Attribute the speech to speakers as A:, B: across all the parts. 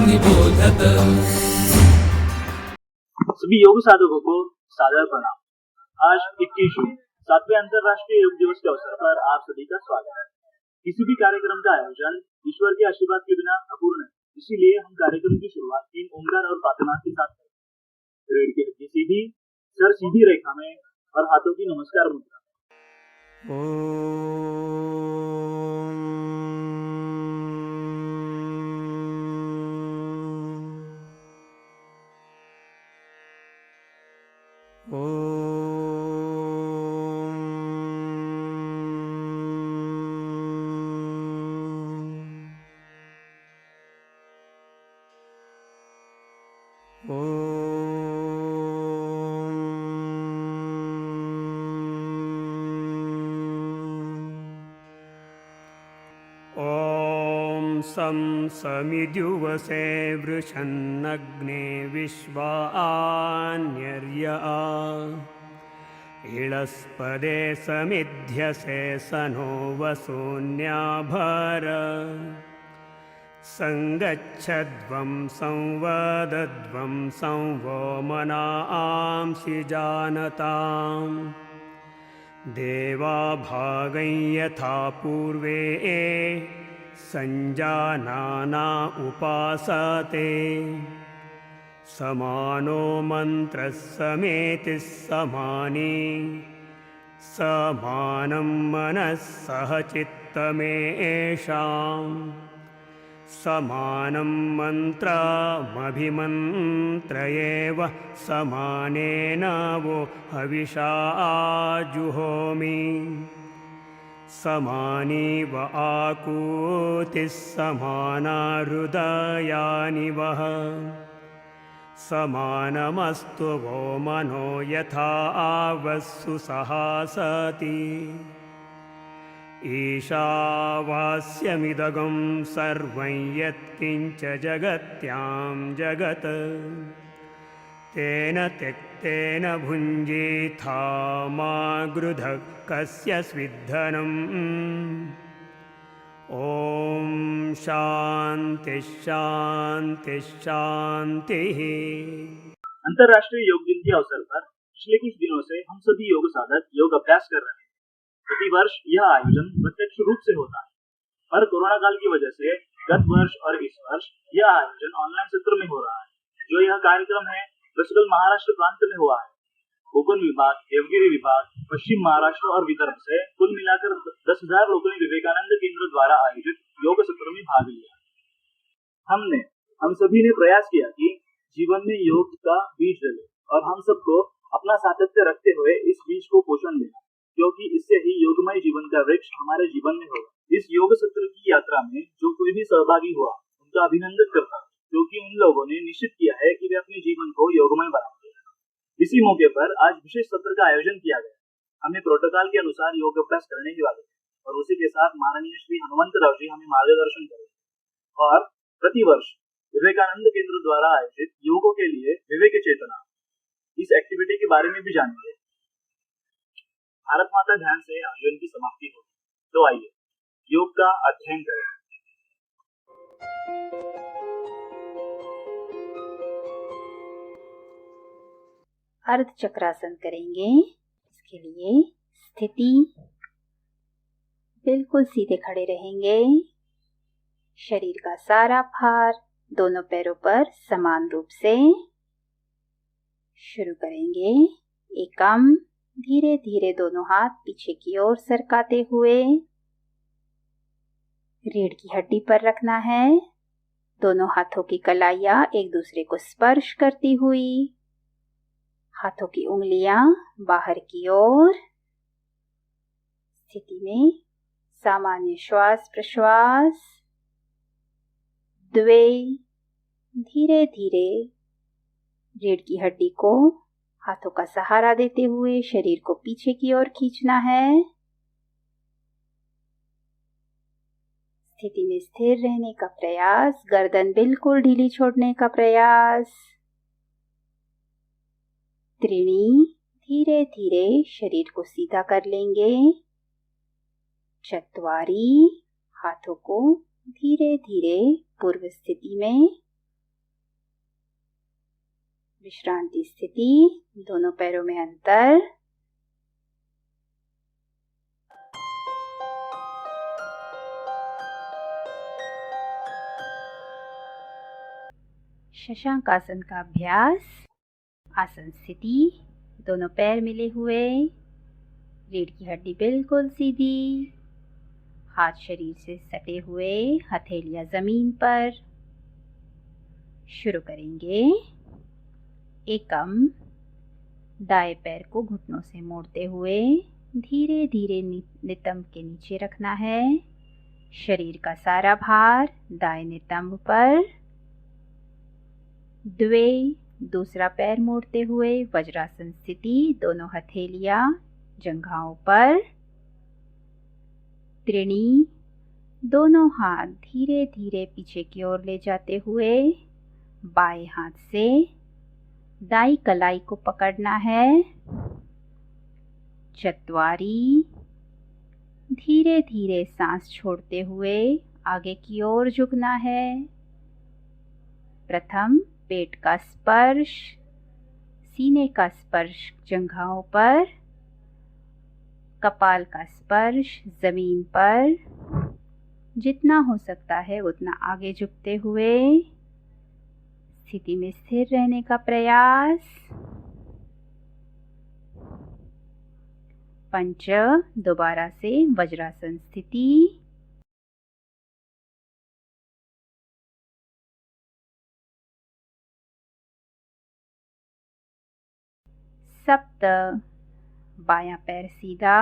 A: निबोधत।
B: सभी योग साधकों को सादर प्रणाम। आज 21 जून 7वें अंतर्राष्ट्रीय योग दिवस के अवसर पर आप सभी का स्वागत है। किसी भी कार्यक्रम का आयोजन ईश्वर के आशीर्वाद के बिना अपूर्ण है, इसीलिए हम कार्यक्रम की शुरुआत 3 ओंकार और प्रार्थना के साथ करें। रीढ़ की हड्डी सीधी, सर सीधी रेखा में और हाथों की नमस्कार मुद्रा।
C: सं समिद्युवसे वृषन्नग्ने विश्वान्यर्य इळस्पदे समिध्यसे सनो वसून्याभर संगच्छध्वं संवदध्वं संवो मनांसि जानताम् देवा भागं यथा पूर्वे संजानाना उपासते समानो मंत्रः समेतिः समानी समानं मनः सह चित्तमेषाम् समानं मन्त्रमभिमन्त्रयेव समानेन वो हविषा जुहोमि समानीव आकूतिः समाना हृदयानि वः समानमस्तु वो मनो यथा वस्सु सहासति ईशावास्यमिदगं सर्वं यत्किञ्च जगत्यां जगत् तेन त्यक्तेन भुञ्जीथा मा गृधः कस्य स्विद्धनम्। ॐ शांति शांति शांतिः।
B: अंतर्राष्ट्रीय योग दिन के अवसर पर पिछले कुछ दिनों से हम सभी योग साधक योग अभ्यास कर रहे हैं। प्रति वर्ष यह आयोजन प्रत्यक्ष रूप से होता है, पर कोरोना काल की वजह से गत वर्ष और इस वर्ष यह आयोजन ऑनलाइन सत्र में हो रहा है। जो यह कार्यक्रम है दरअसल महाराष्ट्र प्रांत में हुआ है। कोकण विभाग, देवगिरी विभाग, पश्चिम महाराष्ट्र और विदर्भ से कुल मिलाकर 10,000 लोगों ने विवेकानंद केंद्र द्वारा आयोजित योग सत्र में भाग लिया। हम सभी ने प्रयास किया कि जीवन में योग का बीज डले और हम सबको अपना सातत्य रखते हुए इस बीज को पोषण देना, क्योंकि इससे ही योगमय जीवन का वृक्ष हमारे जीवन में होगा। इस योग सत्र की यात्रा में जो कोई भी सहभागी हुआ उनका अभिनंदन करता हूं, क्योंकि उन लोगों ने निश्चित किया है कि वे अपने जीवन को योगमय बनाएंगे। इसी मौके पर आज विशेष सत्र का आयोजन किया गया। हमें प्रोटोकॉल के अनुसार योग अभ्यास करने के वाले और उसी के साथ माननीय श्री हनुमंतराव जी हमें मार्गदर्शन करेंगे और प्रतिवर्ष विवेकानंद केंद्र द्वारा आयोजित योगों के लिए विवेक चेतना इस एक्टिविटी के बारे में भी जानेंगे। भारत माता ध्यान से आयोजन की समाप्ति होगी, तो आइए योग का अध्ययन करें।
D: अर्ध चक्रासन करेंगे। इसके लिए स्थिति, बिल्कुल सीधे खड़े रहेंगे। शरीर का सारा भार दोनों पैरों पर समान रूप से शुरू करेंगे। एकम, धीरे धीरे दोनों हाथ पीछे की ओर सरकाते हुए रीढ़ की हड्डी पर रखना है। दोनों हाथों की कलाइयां एक दूसरे को स्पर्श करती हुई, हाथों की उंगलियां बाहर की ओर। स्थिति में सामान्य श्वास प्रश्वास। द्वे, धीरे धीरे रीढ़ की हड्डी को हाथों का सहारा देते हुए शरीर को पीछे की ओर खींचना है। स्थिति में स्थिर रहने का प्रयास, गर्दन बिल्कुल ढीली छोड़ने का प्रयास। त्रिणी, धीरे धीरे शरीर को सीधा कर लेंगे। चत्वारी, हाथों को धीरे धीरे पूर्व स्थिति में विश्रांति स्थिति, दोनों पैरों में अंतर। शशांक आसन का अभ्यास। आसन स्थिति, दोनों पैर मिले हुए, रीढ़ की हड्डी बिल्कुल सीधी, हाथ शरीर से सटे हुए, हथेलियां जमीन पर। शुरू करेंगे। एकम, दाएं पैर को घुटनों से मोड़ते हुए धीरे धीरे नितंब के नीचे रखना है। शरीर का सारा भार दाएं नितंब पर। द्वे, दूसरा पैर मोड़ते हुए वज्रासन स्थिति, दोनों हथेलियां जंघाओं पर। त्रिणी, दोनों हाथ धीरे धीरे पीछे की ओर ले जाते हुए बाएं हाथ से दाई कलाई को पकड़ना है। चत्वारी, धीरे धीरे सांस छोड़ते हुए आगे की ओर झुकना है। प्रथम, पेट का स्पर्श, सीने का स्पर्श जंघाओं पर, कपाल का स्पर्श जमीन पर। जितना हो सकता है उतना आगे झुकते हुए स्थिति में स्थिर रहने का प्रयास। पंच, दोबारा से वज्रासन स्थिति। सप्त, बायां पैर सीधा।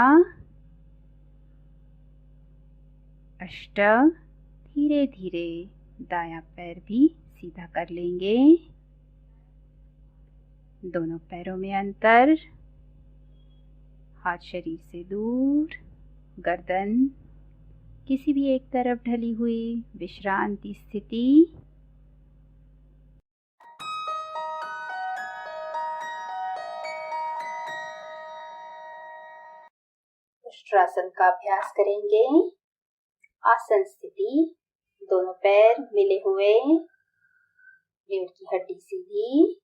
D: अष्ट, धीरे धीरे दायां पैर भी सीधा कर लेंगे। दोनों पैरों में अंतर, हाथ शरीर से दूर, गर्दन किसी भी एक तरफ ढली हुई, विश्रांति स्थिति। उष्ट्रासन का अभ्यास करेंगे। आसन स्थिति, दोनों पैर मिले हुए, रीढ़ की हड्डी सीधी,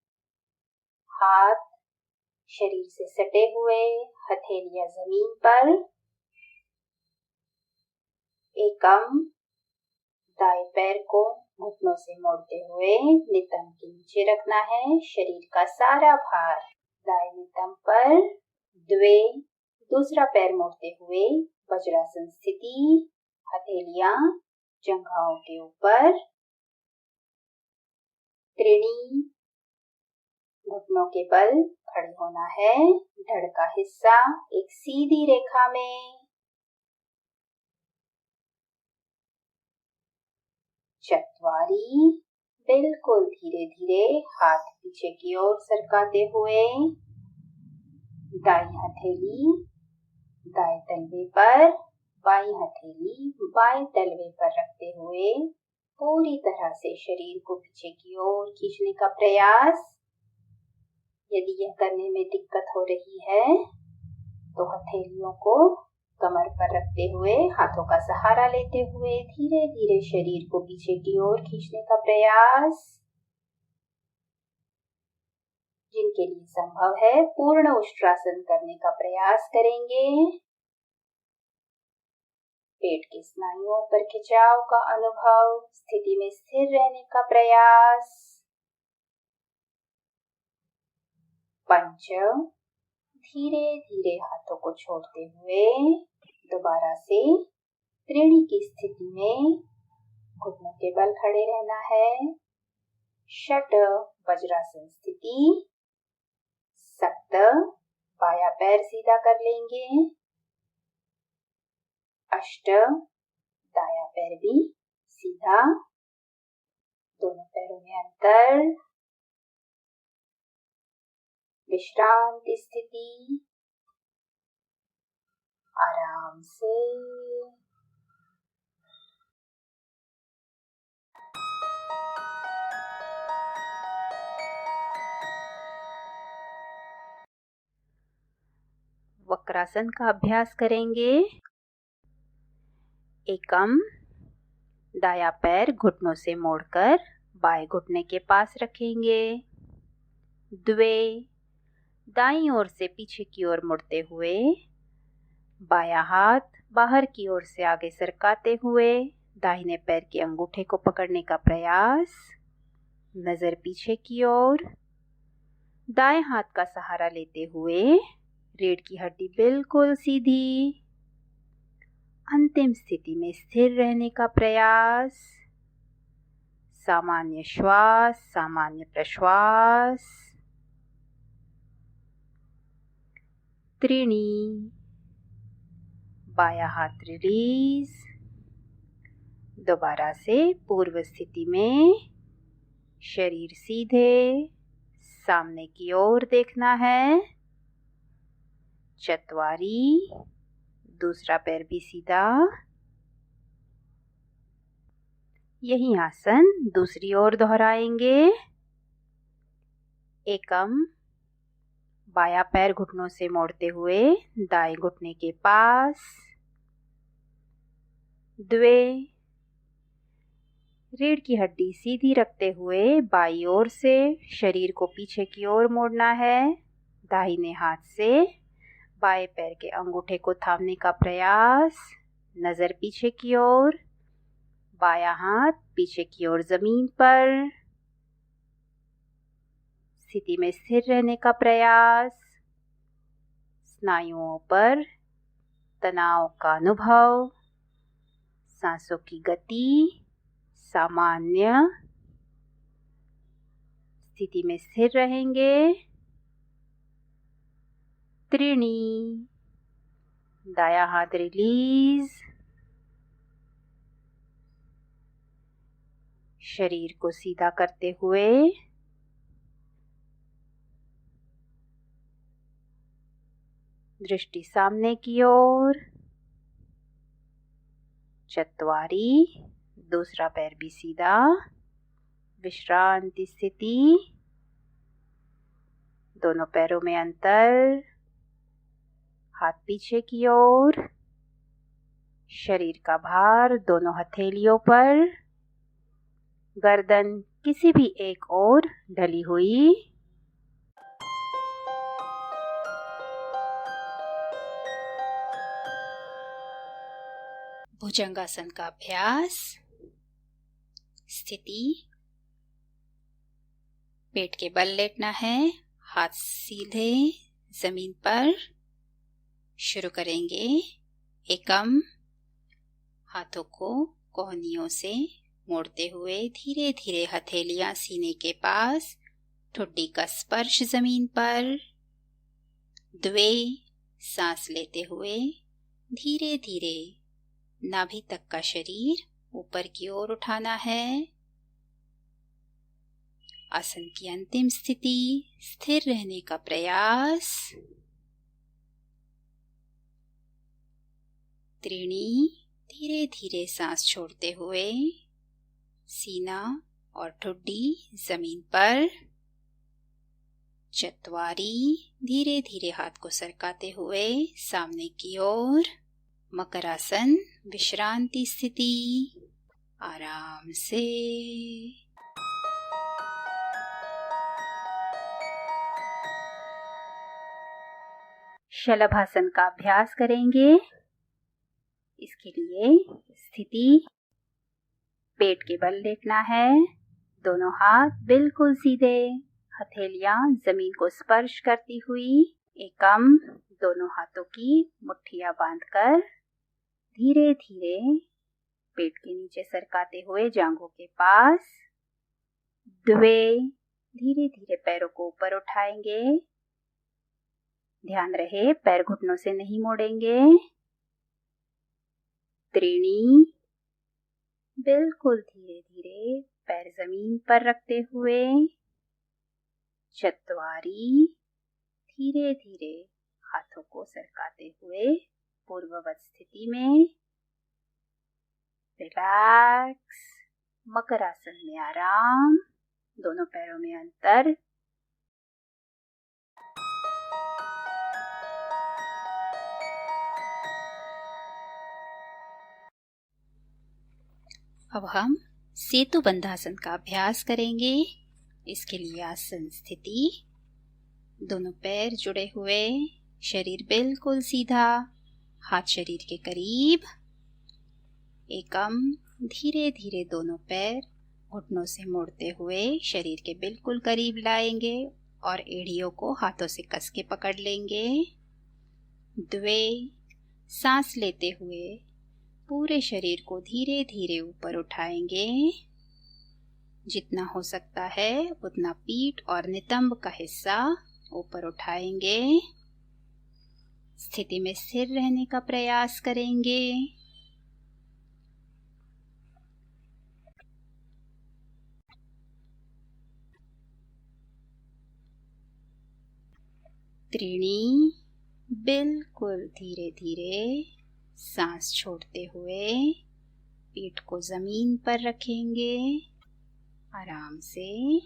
D: हाथ शरीर से सटे हुए, हथेलियां जमीन पर। एकम, दाएं पैर को घुटनों से मोड़ते हुए नितंब के नीचे रखना है। शरीर का सारा भार दाएं नितंब पर। द्वे, दूसरा पैर मोड़ते हुए वज्रासन स्थिति, हथेलियां जंघाओं के ऊपर। त्रिणी, घुटनों के बल खड़े होना है। धड़ का हिस्सा एक सीधी रेखा में। चत्वारी, बिल्कुल धीरे धीरे हाथ पीछे की ओर सरकाते हुए दाई हथेली दाएं तलवे पर, बाई हथेली बाएं तलवे पर रखते हुए पूरी तरह से शरीर को पीछे की ओर खींचने का प्रयास। यदि यह करने में दिक्कत हो रही है तो हथेलियों को कमर पर रखते हुए, हाथों का सहारा लेते हुए धीरे धीरे शरीर को पीछे की ओर खींचने का प्रयास। जिनके लिए संभव है पूर्ण उष्ट्रासन करने का प्रयास करेंगे। पेट के स्नायुओं पर खिंचाव का अनुभव, स्थिति में स्थिर रहने का प्रयास। पंच, धीरे धीरे हाथों को छोड़ते हुए दोबारा से त्रिणी की स्थिति में घुटनों के बल खड़े रहना है। षट, वज्रासन स्थिति। सप्त, बायां पैर सीधा कर लेंगे। अष्ट, दायां पैर भी सीधा, दोनों पैरों में अंतर। विश्रांति स्थिति, आराम से। वक्रासन का अभ्यास करेंगे। एकम, दायां पैर घुटनों से मोड़कर बाएं घुटने के पास रखेंगे। द्वे, दाईं ओर से पीछे की ओर मुड़ते हुए, बायां हाथ बाहर की ओर से आगे सरकाते हुए दाहिने पैर के अंगूठे को पकड़ने का प्रयास, नजर पीछे की ओर, दाएं हाथ का सहारा लेते हुए रीढ़ की हड्डी बिल्कुल सीधी, अंतिम स्थिति में स्थिर रहने का प्रयास, सामान्य श्वास, सामान्य प्रश्वास, त्रीणी, बायां हाथ रिलीज, दोबारा से पूर्व स्थिति में, शरीर सीधे, सामने की ओर देखना है, चत्वारी, दूसरा पैर भी सीधा। यही आसन दूसरी ओर दोहराएंगे। एकम, बायां पैर घुटनों से मोड़ते हुए दाएं घुटने के पास, द्वे, रीढ़ की हड्डी सीधी रखते हुए बाईं ओर से शरीर को पीछे की ओर मोड़ना है, दाहिने हाथ से बाएं पैर के अंगूठे को थामने का प्रयास, नजर पीछे की ओर, बायां हाथ पीछे की ओर जमीन पर, स्थिति में स्थिर रहने का प्रयास, स्नायुओं पर तनाव का अनुभव, सांसों की गति सामान्य, स्थिति में स्थिर रहेंगे। त्रीणी, दायां हाथ रिलीज, शरीर को सीधा करते हुए दृष्टि सामने की ओर, चत्वारी, दूसरा पैर भी सीधा, विश्रांति स्थिति, दोनों पैरों में अंतर, हाथ पीछे की ओर, शरीर का भार दोनों हथेलियों पर, गर्दन किसी भी एक ओर ढली हुई। भुजंगासन का अभ्यास। स्थिति, पेट के बल लेटना है, हाथ सीधे जमीन पर। शुरू करेंगे। एकम, हाथों को कोहनियों से मोड़ते हुए धीरे धीरे हथेलियां सीने के पास, ठुड्डी का स्पर्श जमीन पर। द्वे, सांस लेते हुए धीरे धीरे नाभि तक का शरीर ऊपर की ओर उठाना है। आसन की अंतिम स्थिति, स्थिर रहने का प्रयास। त्रीणी, धीरे धीरे सांस छोड़ते हुए सीना और ठुड्डी जमीन पर। चत्वारी, धीरे धीरे हाथ को सरकाते हुए सामने की ओर। मकरासन, विश्रांति स्थिति, आराम से। शलभासन का अभ्यास करेंगे। इसके लिए स्थिति, पेट के बल लेटना है, दोनों हाथ बिल्कुल सीधे, हथेलियां जमीन को स्पर्श करती हुई। एकम, दोनों हाथों की मुट्ठियां बांधकर धीरे धीरे पेट के नीचे सरकाते हुए जांघों के पास। द्वे, धीरे धीरे पैरों को ऊपर उठाएंगे। ध्यान रहे पैर घुटनों से नहीं मोड़ेंगे। त्रीणी, बिल्कुल धीरे धीरे पैर जमीन पर रखते हुए। चत्वारी, धीरे धीरे हाथों को सरकाते हुए पूर्ववत स्थिति में। रिलैक्स। मकरासन में आराम, दोनों पैरों में अंतर। अब हम सेतु बंधासन का अभ्यास करेंगे। इसके लिए आसन स्थिति, दोनों पैर जुड़े हुए, शरीर बिल्कुल सीधा, हाथ शरीर के करीब। एकम धीरे धीरे दोनों पैर घुटनों से मोड़ते हुए शरीर के बिल्कुल करीब लाएंगे और एड़ियों को हाथों से कस के पकड़ लेंगे। द्वे सांस लेते हुए पूरे शरीर को धीरे धीरे ऊपर उठाएंगे। जितना हो सकता है उतना पीठ और नितंब का हिस्सा ऊपर उठाएंगे। स्थिति में स्थिर रहने का प्रयास करेंगे। त्रीणी बिल्कुल धीरे धीरे सांस छोड़ते हुए पीठ को जमीन पर रखेंगे। आराम से।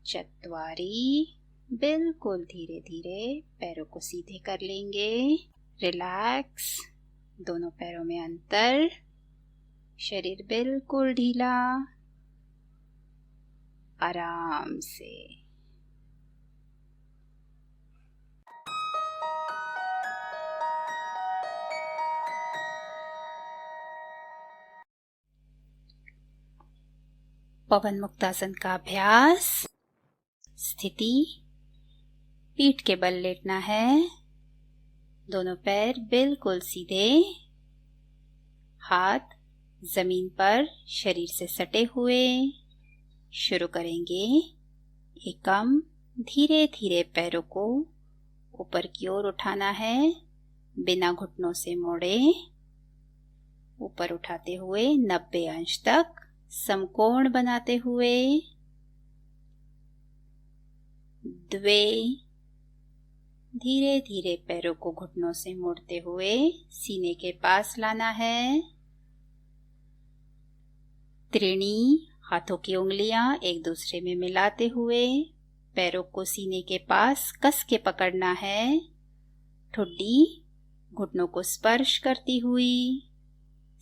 D: चत्वारी बिल्कुल धीरे धीरे पैरों को सीधे कर लेंगे। रिलैक्स। दोनों पैरों में अंतर। शरीर बिल्कुल ढीला। आराम से। पवन मुक्तासन का अभ्यास। स्थिति, पीठ के बल लेटना है। दोनों पैर बिल्कुल सीधे, हाथ जमीन पर शरीर से सटे हुए। शुरू करेंगे। एकम धीरे धीरे पैरों को ऊपर की ओर उठाना है, बिना घुटनों से मोड़े। ऊपर उठाते हुए 90 अंश तक समकोण बनाते हुए। द्वे धीरे धीरे पैरों को घुटनों से मोड़ते हुए सीने के पास लाना है। त्रीणी हाथों की उंगलियां एक दूसरे में मिलाते हुए पैरों को सीने के पास कस के पकड़ना है। ठुड्डी घुटनों को स्पर्श करती हुई।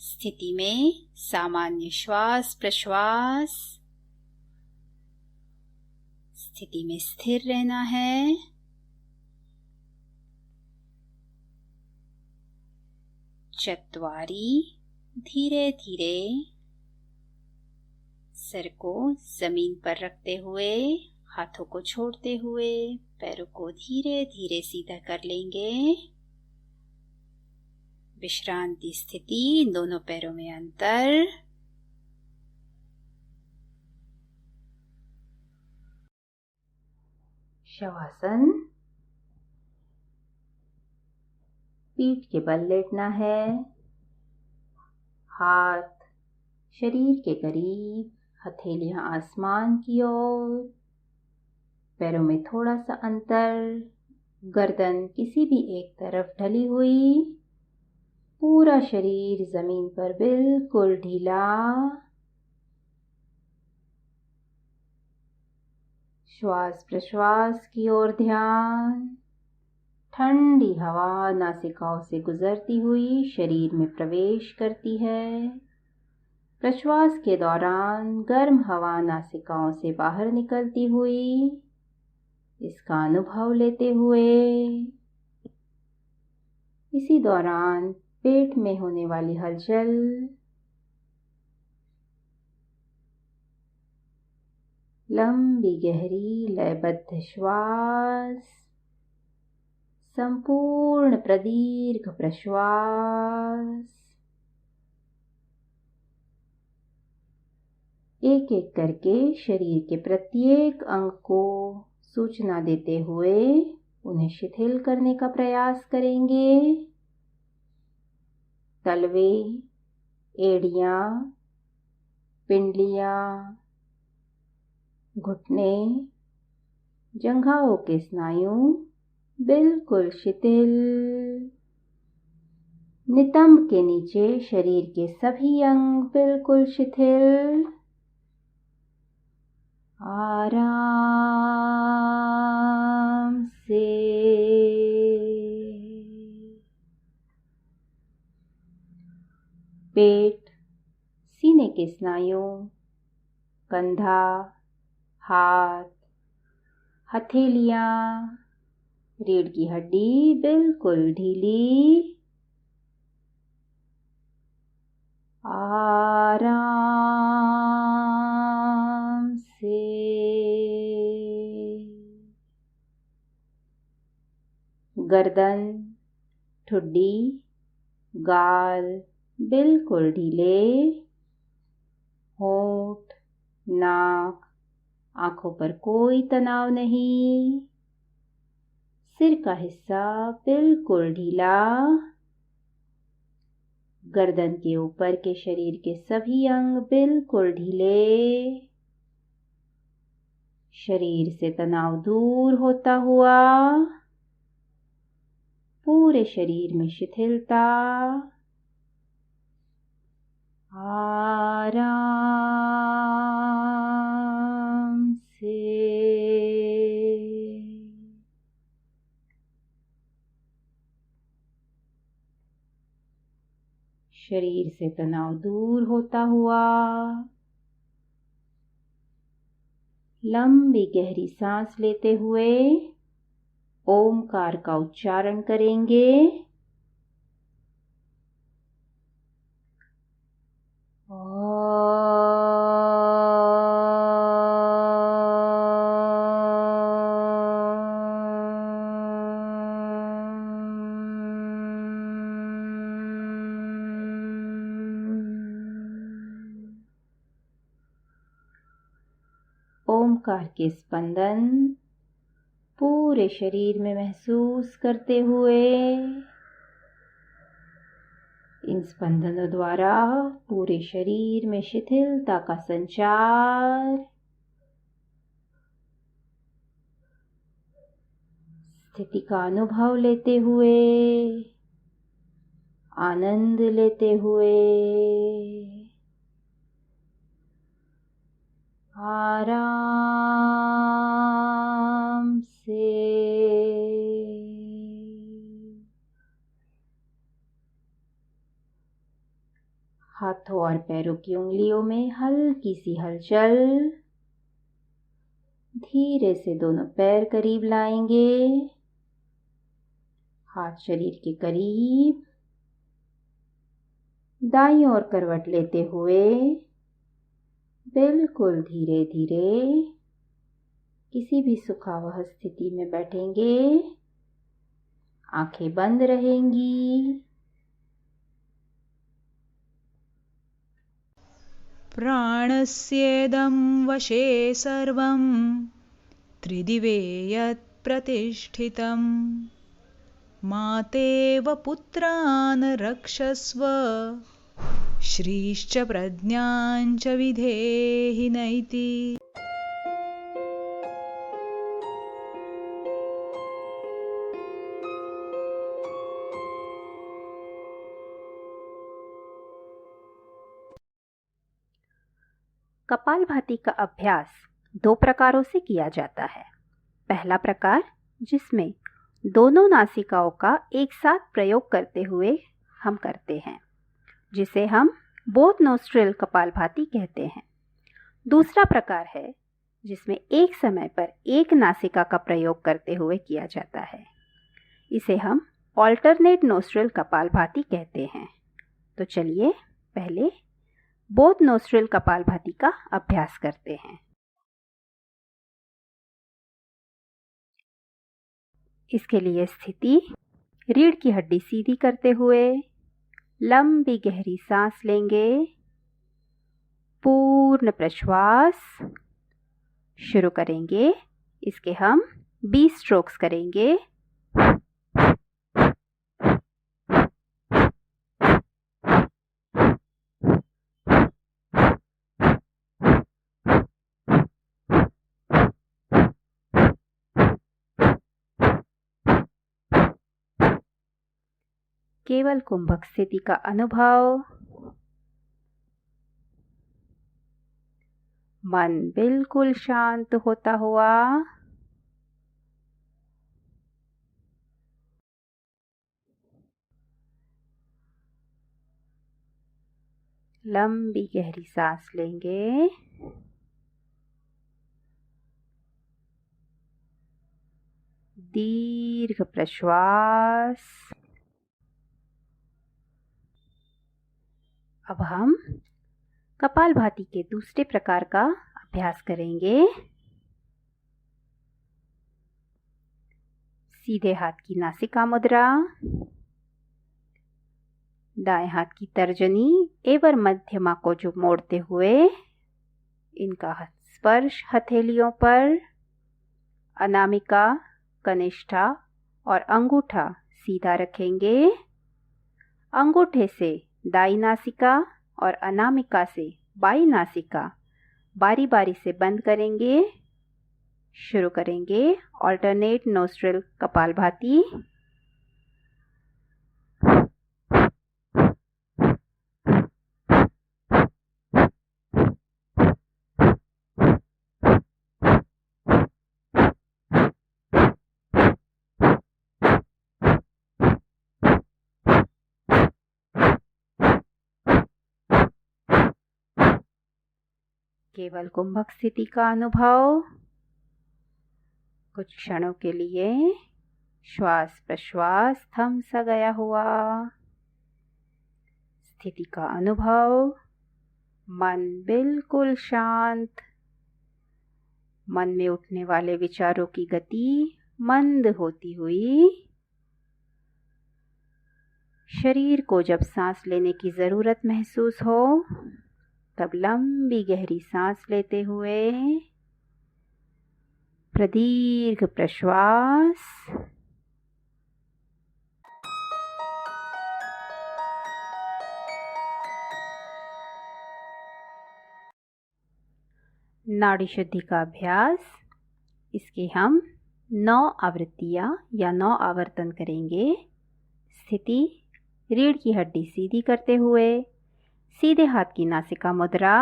D: स्थिति में सामान्य श्वास प्रश्वास। स्थिति में स्थिर रहना है। चत्वारी धीरे धीरे सिर को जमीन पर रखते हुए, हाथों को छोड़ते हुए पैरों को धीरे धीरे सीधा कर लेंगे। विश्रांति स्थिति, दोनों पैरों में अंतर। शवासन। पीठ के बल लेटना है। हाथ शरीर के करीब, हथेलियां आसमान की ओर। पैरों में थोड़ा सा अंतर। गर्दन किसी भी एक तरफ ढली हुई। पूरा शरीर जमीन पर बिल्कुल ढीला। श्वास प्रश्वास की ओर ध्यान। ठंडी हवा नासिकाओं से गुजरती हुई शरीर में प्रवेश करती है। प्रश्वास के दौरान गर्म हवा नासिकाओं से बाहर निकलती हुई इसका अनुभव लेते हुए इसी दौरान पेट में होने वाली हलचल, लंबी गहरी लयबद्ध श्वास, संपूर्ण प्रदीर्घ प्रश्वास। एक एक करके शरीर के प्रत्येक अंग को सूचना देते हुए उन्हें शिथिल करने का प्रयास करेंगे। तलवे, एड़ियां, पिंडलियां, घुटने, जंघाओं के स्नायु बिल्कुल शिथिल। नितंब के नीचे शरीर के सभी अंग बिल्कुल शिथिल। आराम से। पेट, सीने के स्नायु, कंधा, हाथ, हथेलियां, रीढ़ की हड्डी बिल्कुल ढीली। आराम से गर्दन, ठुड्डी, गाल बिल्कुल ढीले। होंठ, नाक, आंखों पर कोई तनाव नहीं। सिर का हिस्सा बिल्कुल ढीला। गर्दन के ऊपर के शरीर के सभी अंग बिल्कुल ढीले। शरीर से तनाव दूर होता हुआ पूरे शरीर में शिथिलता। आराम से शरीर से तनाव दूर होता हुआ लंबी गहरी सांस लेते हुए ओमकार का उच्चारण करेंगे। ओमकार के स्पंदन पूरे शरीर में महसूस करते हुए इन स्पंदनों द्वारा पूरे शरीर में शिथिलता का संचार। स्थिति का अनुभव लेते हुए, आनंद लेते हुए आराम से हाथों और पैरों की उंगलियों में हल्की सी हलचल। धीरे से दोनों पैर करीब लाएंगे, हाथ शरीर के करीब। दाईं ओर करवट लेते हुए बिल्कुल धीरे धीरे किसी भी सुखावह स्थिति में बैठेंगे। आंखें बंद रहेंगी।
A: प्राणस्येदं वशे सर्वं त्रिदिवे यत् प्रतिष्ठितं मातेव पुत्रान् रक्षस्व श्रीश्च प्रज्ञाञ्च विधेहि नैति।
D: कपालभाति का अभ्यास 2 प्रकारों से किया जाता है। पहला प्रकार जिसमें दोनों नासिकाओं का एक साथ प्रयोग करते हुए हम करते हैं, जिसे हम बोथ नोस्ट्रिल कपालभाति कहते हैं। दूसरा प्रकार है जिसमें एक समय पर एक नासिका का प्रयोग करते हुए किया जाता है। इसे हम ऑल्टरनेट नोस्ट्रिल कपालभाति कहते हैं। तो चलिए पहले बोथ नोस्ट्रिल कपालभाति का अभ्यास करते हैं। इसके लिए स्थिति रीढ़ की हड्डी सीधी करते हुए लंबी गहरी सांस लेंगे। पूर्ण प्रश्वास शुरू करेंगे। इसके हम 20 स्ट्रोक्स करेंगे। केवल कुंभक स्थिति का अनुभव। मन बिल्कुल शांत होता हुआ। लंबी गहरी सांस लेंगे। धीरे दीर्घ प्रश्वास। अब हम कपालभाति के दूसरे प्रकार का अभ्यास करेंगे। सीधे हाथ की नासिका मुद्रा, दाएं हाथ की तर्जनी एवं मध्यमा को जो मोड़ते हुए इनका स्पर्श हथेलियों पर, अनामिका, कनिष्ठा और अंगूठा सीधा रखेंगे। अंगूठे से दाई नासिका और अनामिका से बाई नासिका बारी बारी से बंद करेंगे। शुरू करेंगे ऑल्टरनेट नोस्ट्रिल कपालभाति। केवल कुंभक स्थिति का अनुभव। कुछ क्षणों के लिए श्वास प्रश्वास थम सा गया हुआ स्थिति का अनुभव। मन बिल्कुल शांत। मन में उठने वाले विचारों की गति मंद होती हुई। शरीर को जब सांस लेने की जरूरत महसूस हो तब लंबी गहरी सांस लेते हुए प्रदीर्घ प्रश्वास। नाड़ी शुद्धि का अभ्यास। इसके हम 9 आवृत्तियां या 9 आवर्तन करेंगे। स्थिति रीढ़ की हड्डी सीधी करते हुए, सीधे हाथ की नासिका मुद्रा,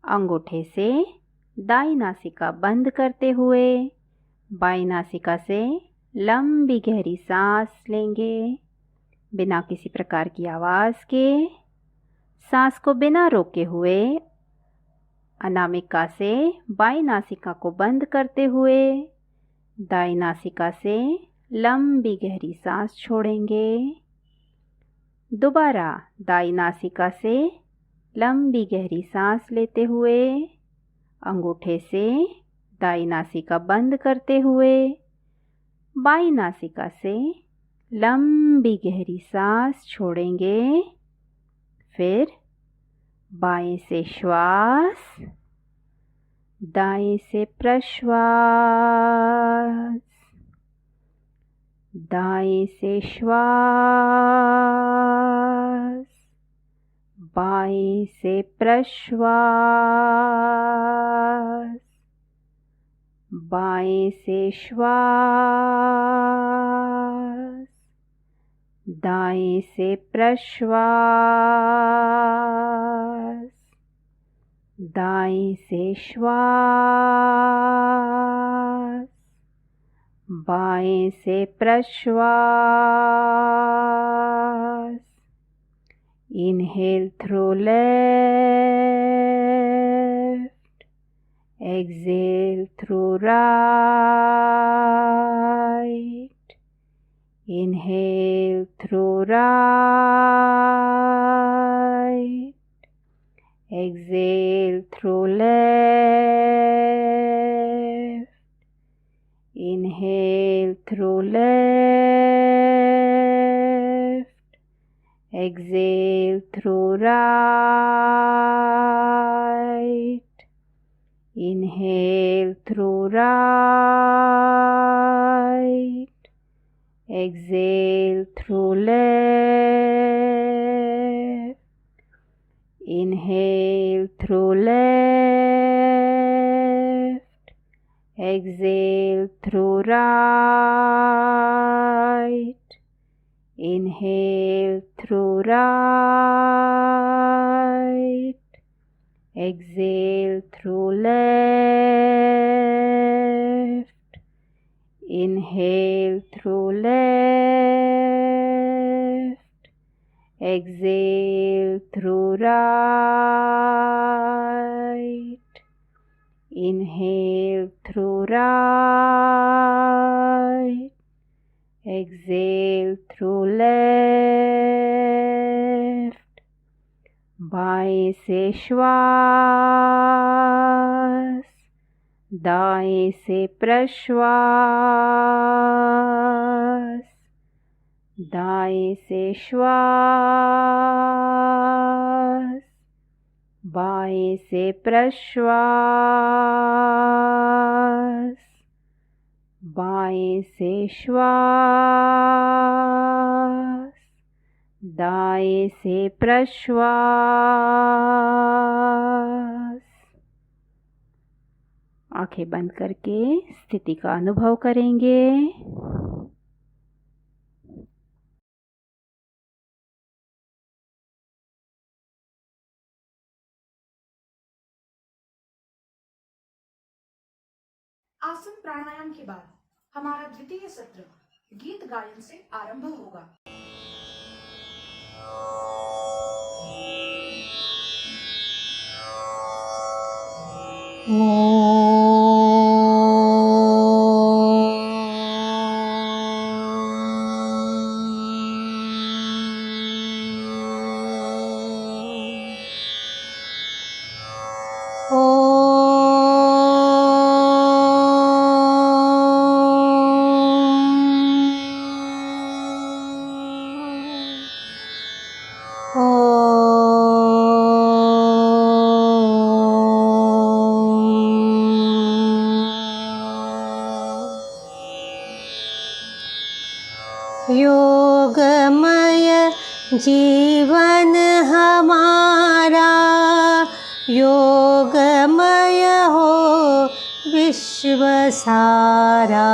D: अंगूठे से दाई नासिका बंद करते हुए बाई नासिका से लंबी गहरी सांस लेंगे बिना किसी प्रकार की आवाज़ के। सांस को बिना रोके हुए अनामिका से बाई नासिका को बंद करते हुए दाई नासिका से लंबी गहरी सांस छोड़ेंगे। दोबारा दाई नासिका से लंबी गहरी सांस लेते हुए अंगूठे से दाई नासिका बंद करते हुए बाई नासिका से लंबी गहरी सांस छोड़ेंगे। फिर बाएं से श्वास, दाएं से प्रश्वास, दाएं से श्वास, बाएं से प्रश्वास, बाएं से श्वास, दाएं से प्रश्वास, दाएं से श्वास, बाएं से प्रश्वास। Inhale through left, exhale through right. Inhale through right, exhale through left. Inhale through left, exhale through right. Inhale through right, exhale through left. Inhale through left, exhale through right. Inhale through right, exhale through left. Inhale through left, exhale through right. Inhale through right, Exhale through left, बाएं से श्वास, दाएं से प्रश्वास, दाएं से श्वास, बाएं से प्रश्वास, बाएं से श्वास, दाएं से प्रश्वास। आंखें बंद करके स्थिति का अनुभव करेंगे।
E: आसन प्राणायाम के बाद हमारा द्वितीय सत्र गीत गायन से आरंभ होगा। योगमय जीवन हमारा, योगमय हो विश्व सारा।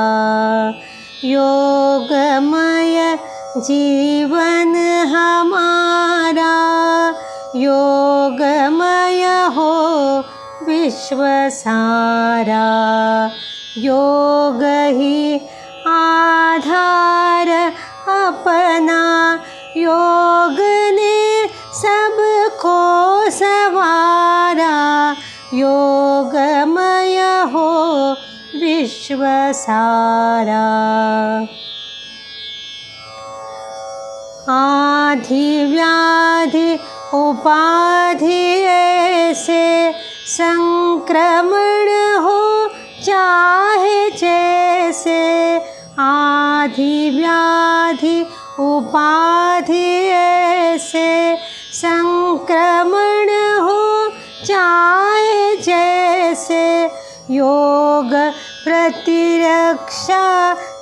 E: योगमय जीवन हमारा, योगमय हो विश्व सारा। योग ही आधार अपना, योग ने सबको संवारा। योगमय हो विश्व सारा। आधि व्याधि उपाधि ऐसे, संक्रमण हो चाहे जैसे। आधि व्याधि उपाधि ऐसे, संक्रमण हो चाहे जैसे। योग प्रतिरक्षा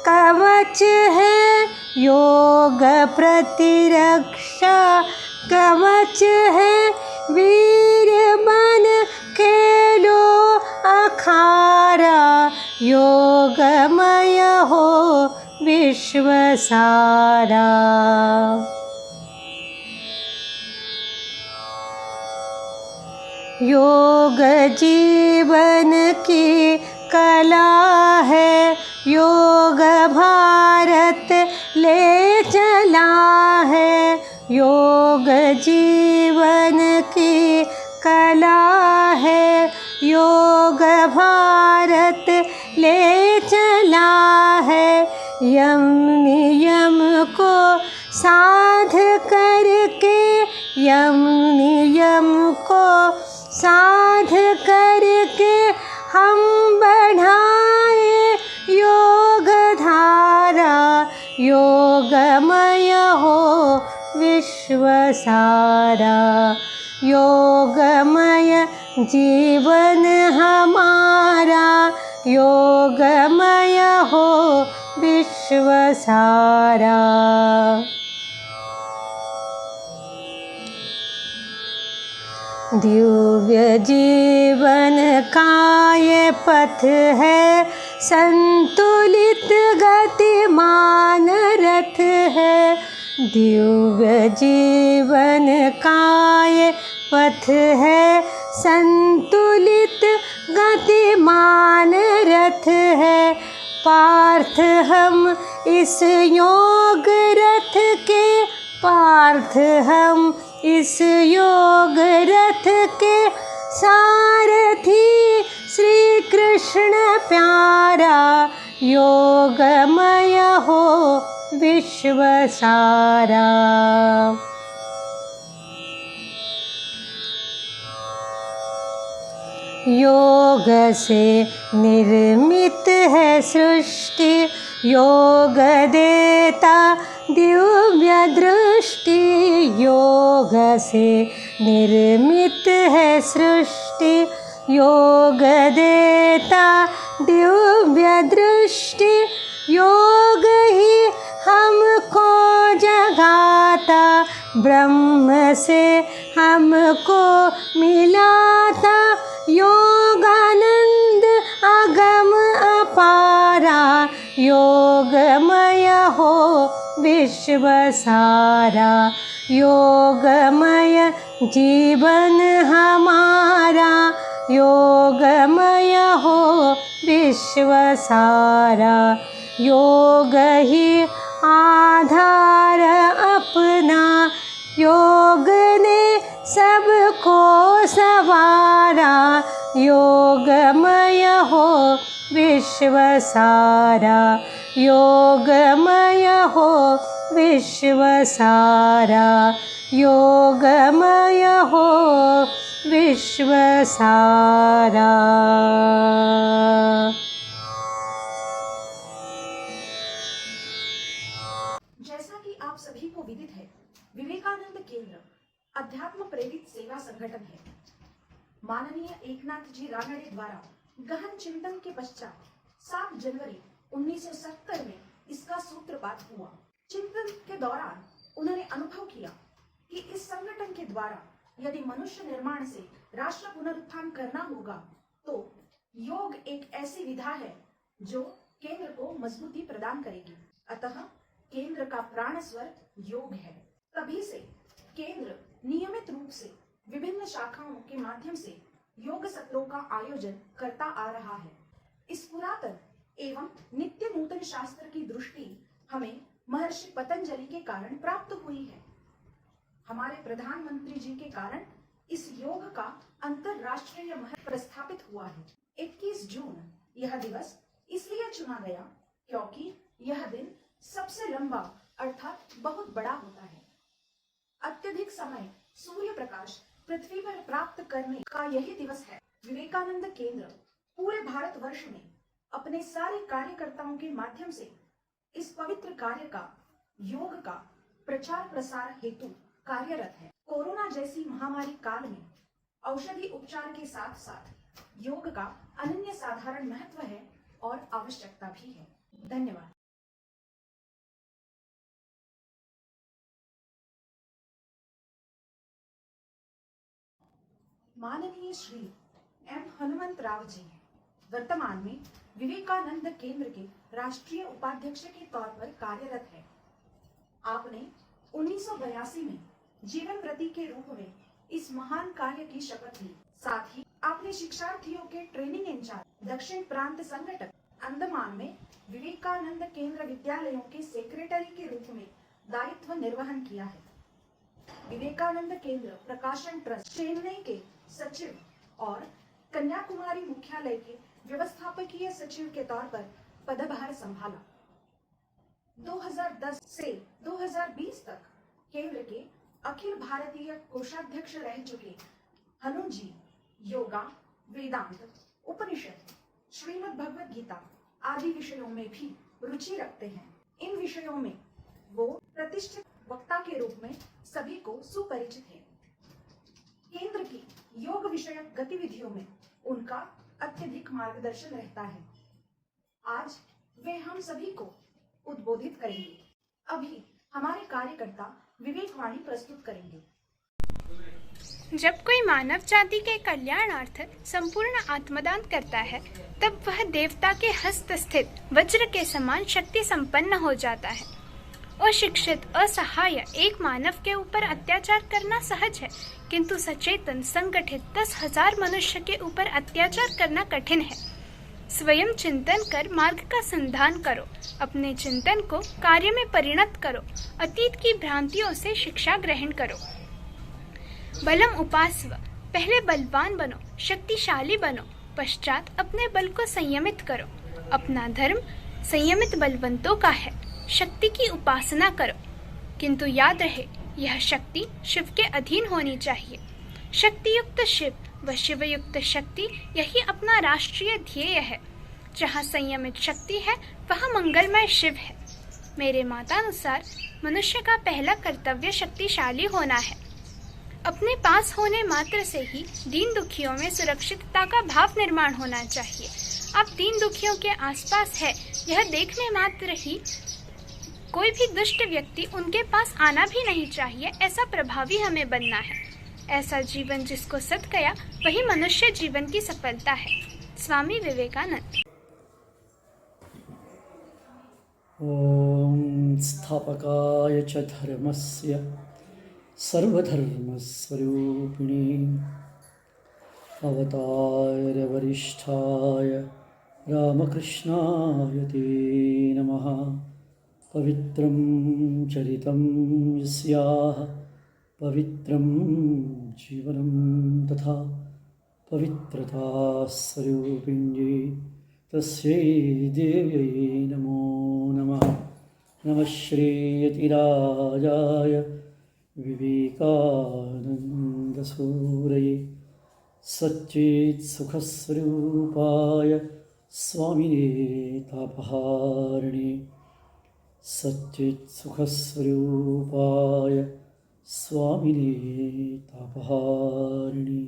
E: कवच है, योग प्रतिरक्षा कवच है। वीर बन खेलो अखारा, योगमय हो विश्व सारा। योग जीवन की कला है, योग भारत ले चला है। योग जीवन की कला है, योग भारत ले चला है। यम नियम को साध करके, यम नियम को साध करके हम बढ़ाए योग धारा। योगमय हो विश्व सारा। योगमय जीवन हमारा, योगमय हो विश्व सारा। दिव्य जीवन का ये पथ है, संतुलित गतिमान रथ है। दिव्य जीवन का ये पथ है, संतुलित गतिमान रथ है। पार्थ हम इस योग रथ के, पार्थ हम इस योग रथ के सारथी। श्री कृष्ण प्यारा
F: योगमय हो विश्व सारा। योग से निर्मित है सृष्टि, योग देता दिव्य दृष्टि। योग से निर्मित है सृष्टि, योग देता दिव्य दृष्टि। योग ही हमको जगाता, ब्रह्म से हमको मिलाता। योगानंद अगम अपारा, योगमय हो विश्व सारा। योगमय जीवन हमारा, योगमय हो विश्व सारा। योग ही आधार अपना, योग ने सबको सवारा। योगमय हो विश्व सारा, योगमय हो विश्व सारा। योगमय हो विश्व सारा।
E: जैसा कि आप सभी को विदित है, विवेकानंद केंद्र अध्यात्म प्रेरित सेवा संगठन है। माननीय एकनाथ जी रानड़े द्वारा गहन चिंतन के पश्चात 7 जनवरी 1970 में इसका सूत्रपात हुआ। चिंतन के दौरान उन्होंने अनुभव किया कि इस संगठन के द्वारा यदि मनुष्य निर्माण से राष्ट्र पुनरुत्थान करना होगा तो योग एक ऐसी विधा है जो केंद्र को मजबूती प्रदान करेगी। अतः केंद्र का प्राण स्वर योग है। तभी से केंद्र नियमित रूप से विभिन्न शाखाओं के माध्यम से योग सत्रों का आयोजन करता आ रहा है। इस पुरातन एवं नित्य नूतन शास्त्र की दृष्टि हमें महर्षि पतंजलि के कारण प्राप्त हुई है। हमारे प्रधानमंत्री जी के कारण इस योग का अंतरराष्ट्रीय महत्व प्रस्थापित हुआ है। 21 जून यह दिवस इसलिए चुना गया क्योंकि यह दिन सबसे लंबा अर्थात बहुत बड़ा होता है। अत्यधिक समय सूर्य प्रकाश पृथ्वी पर प्राप्त करने का यही दिवस है। विवेकानंद केंद्र पूरे भारतवर्ष में अपने सारे कार्यकर्ताओं के माध्यम से इस पवित्र कार्य का, योग का प्रचार प्रसार हेतु कार्यरत है। कोरोना जैसी महामारी काल में औषधि उपचार के साथ साथ योग का अनन्य साधारण महत्व है और आवश्यकता भी है। धन्यवाद। माननीय श्री एम हनुमंतराव जी वर्तमान में विवेकानंद केंद्र के राष्ट्रीय उपाध्यक्ष के तौर पर कार्यरत है। आपने 1982 में जीवन प्रति के रूप में इस महान कार्य की शपथ ली। साथ ही आपने शिक्षार्थियों के ट्रेनिंग इंचार्ज, दक्षिण प्रांत संगठक, अंडमान में विवेकानंद केंद्र विद्यालयों के सेक्रेटरी के रूप में दायित्व निर्वहन किया है। विवेकानंद केंद्र प्रकाशन ट्रस्ट चेन्नई के सचिव और कन्याकुमारी मुख्यालय के व्यवस्थापकीय सचिव के तौर पर पदभार संभाला। 2010 से 2020 तक केंद्र के अखिल भारतीय कोषाध्यक्ष रह चुके हनु जी योगा, वेदांत, उपनिषद, श्रीमद् भगवद गीता आदि विषयों में भी रुचि रखते हैं। इन विषयों में वो प्रतिष्ठित वक्ता के रूप में सभी को सुपरिचित है। केंद्र की योग विषयक गतिविधियों में उनका अत्यधिक मार्गदर्शन रहता है। आज वे हम सभी को उद्बोधित करेंगे। अभी हमारे कार्यकर्ता विवेकवाणी प्रस्तुत करेंगे।
G: जब कोई मानव जाति के कल्याणार्थ संपूर्ण आत्मदान करता है तब वह देवता के हस्त स्थित वज्र के समान शक्ति संपन्न हो जाता है। अशिक्षित, असहाय एक मानव के ऊपर अत्याचार करना सहज है, किंतु सचेतन संगठित 10,000 मनुष्य के ऊपर अत्याचार करना कठिन है। स्वयं चिंतन कर मार्ग का संधान करो, अपने चिंतन को कार्य में परिणत करो, अतीत की भ्रांतियों से शिक्षा ग्रहण करो। बलम उपास्व, पहले बलवान बनो, शक्तिशाली बनो, पश्चात अपने बल को संयमित करो। अपना धर्म संयमित बलवंतों का है। शक्ति की उपासना करो, किंतु याद रहे यह शक्ति शिव के अधीन होनी चाहिए। शक्ति युक्त शिव व शिवयुक्त शक्ति, यही अपना राष्ट्रीय ध्येय है। जहाँ संयमित शक्ति है वहाँ मंगलमय शिव है। मेरे मतानुसार मनुष्य का पहला कर्तव्य शक्तिशाली होना है। अपने पास होने मात्र से ही दीन दुखियों में सुरक्षितता का भाव निर्माण होना चाहिए। आप दीन दुखियों के आसपास है, यह देखने मात्र ही कोई भी दुष्ट व्यक्ति उनके पास आना भी नहीं चाहिए, ऐसा प्रभावी हमें बनना है। ऐसा जीवन जिसको सत गया वही मनुष्य जीवन की सफलता है। स्वामी विवेकानंद।
H: ॐ स्थापकाय च धर्मस्य सर्वधर्मस्वरूपिणे अवतारवरिष्ठाय रामकृष्णाय ते नमः। पवित्रं चरितं यस्याः पवित्रं जीवनं तथा पवित्रतास्वरूपिण्यै तस्यै देव्यै नमो नमः। नमः श्रीयतिराजाय विवेकानन्दसूरये सच्चित्सुखस्वरूपाय स्वामिने तापहारिणे सच्चित्सुखस्वरूपाय स्वामिने तापहारिणे।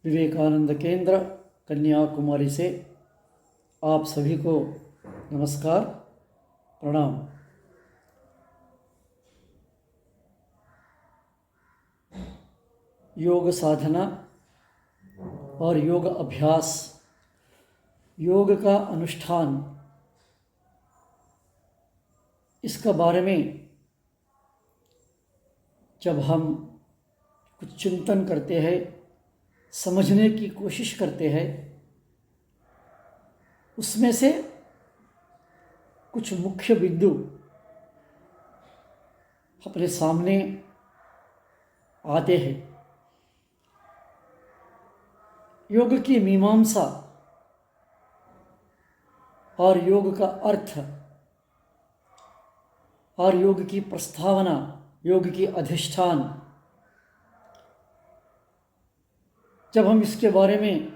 H: विवेकानंद केंद्र कन्याकुमारी से आप सभी को नमस्कार, प्रणाम। योग साधना और योग अभ्यास, योग का अनुष्ठान, इसका बारे में जब हम कुछ चिंतन करते हैं, समझने की कोशिश करते हैं, उसमें से कुछ मुख्य बिंदु अपने सामने आते हैं। योग की मीमांसा और योग का अर्थ और योग की प्रस्तावना, योग की अधिष्ठान, जब हम इसके बारे में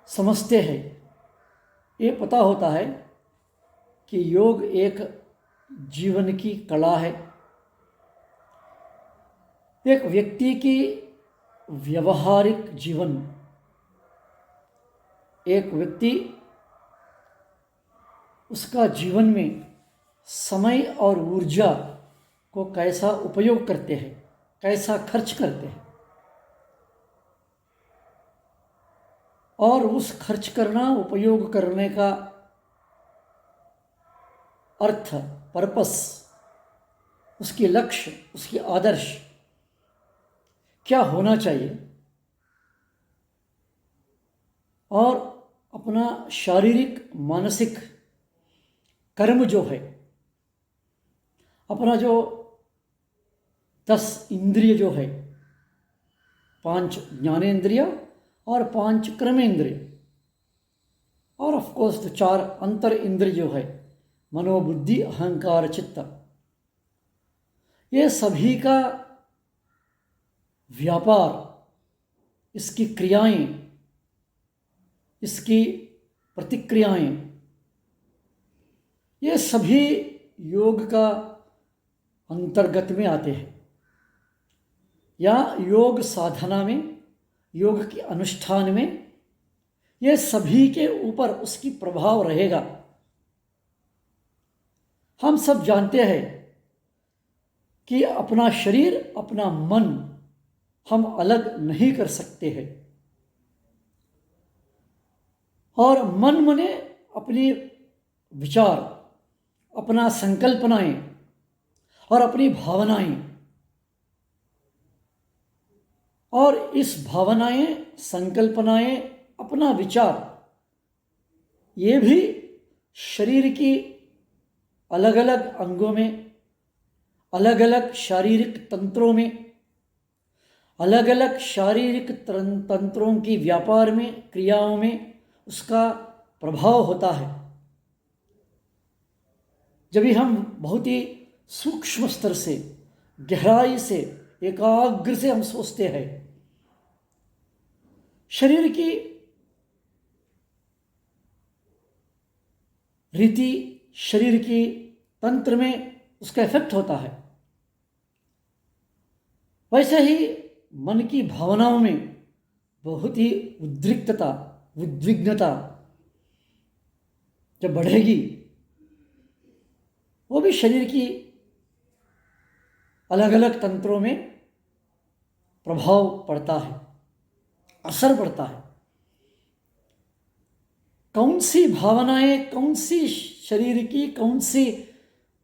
H: समझते हैं, ये पता होता है कि योग एक जीवन की कला है। एक व्यक्ति की व्यवहारिक जीवन, एक व्यक्ति उसका जीवन में समय और ऊर्जा को कैसा उपयोग करते हैं, कैसा खर्च करते हैं, और उस खर्च करना, उपयोग करने का अर्थ, पर्पस, उसकी लक्ष्य, उसकी आदर्श क्या होना चाहिए, और अपना शारीरिक मानसिक कर्म जो है, अपना जो 10 इंद्रिय जो है, 5 ज्ञानेंद्रिय और 5 कर्मेंद्रिय, और ऑफ कोर्स 4 अंतर इंद्रिय जो है, मनोबुद्धि अहंकार चित्त, ये सभी का व्यापार, इसकी क्रियाएं, इसकी प्रतिक्रियाएं, ये सभी योग का अंतर्गत में आते हैं, या योग साधना में, योग के अनुष्ठान में ये सभी के ऊपर उसकी प्रभाव रहेगा। हम सब जानते हैं कि अपना शरीर, अपना मन हम अलग नहीं कर सकते हैं, और मन मने अपनी विचार, अपना संकल्पनाएं और अपनी भावनाएं, और इस भावनाएं, संकल्पनाएं, अपना विचार, ये भी शरीर की अलग अलग अंगों में, अलग अलग शारीरिक तंत्रों में, अलग अलग शारीरिक तंत्रों की व्यापार में, क्रियाओं में उसका प्रभाव होता है। जब भी हम बहुत ही सूक्ष्म स्तर से, गहराई से, एकाग्र से हम सोचते हैं, शरीर की रीति, शरीर की तंत्र में उसका इफेक्ट होता है। वैसे ही मन की भावनाओं में बहुत ही उद्रिक्तता, उद्विग्नता जब बढ़ेगी, वो भी शरीर की अलग अलग तंत्रों में प्रभाव पड़ता है, असर पड़ता है। कौन सी भावनाएं, कौन सी शरीर की कौन सी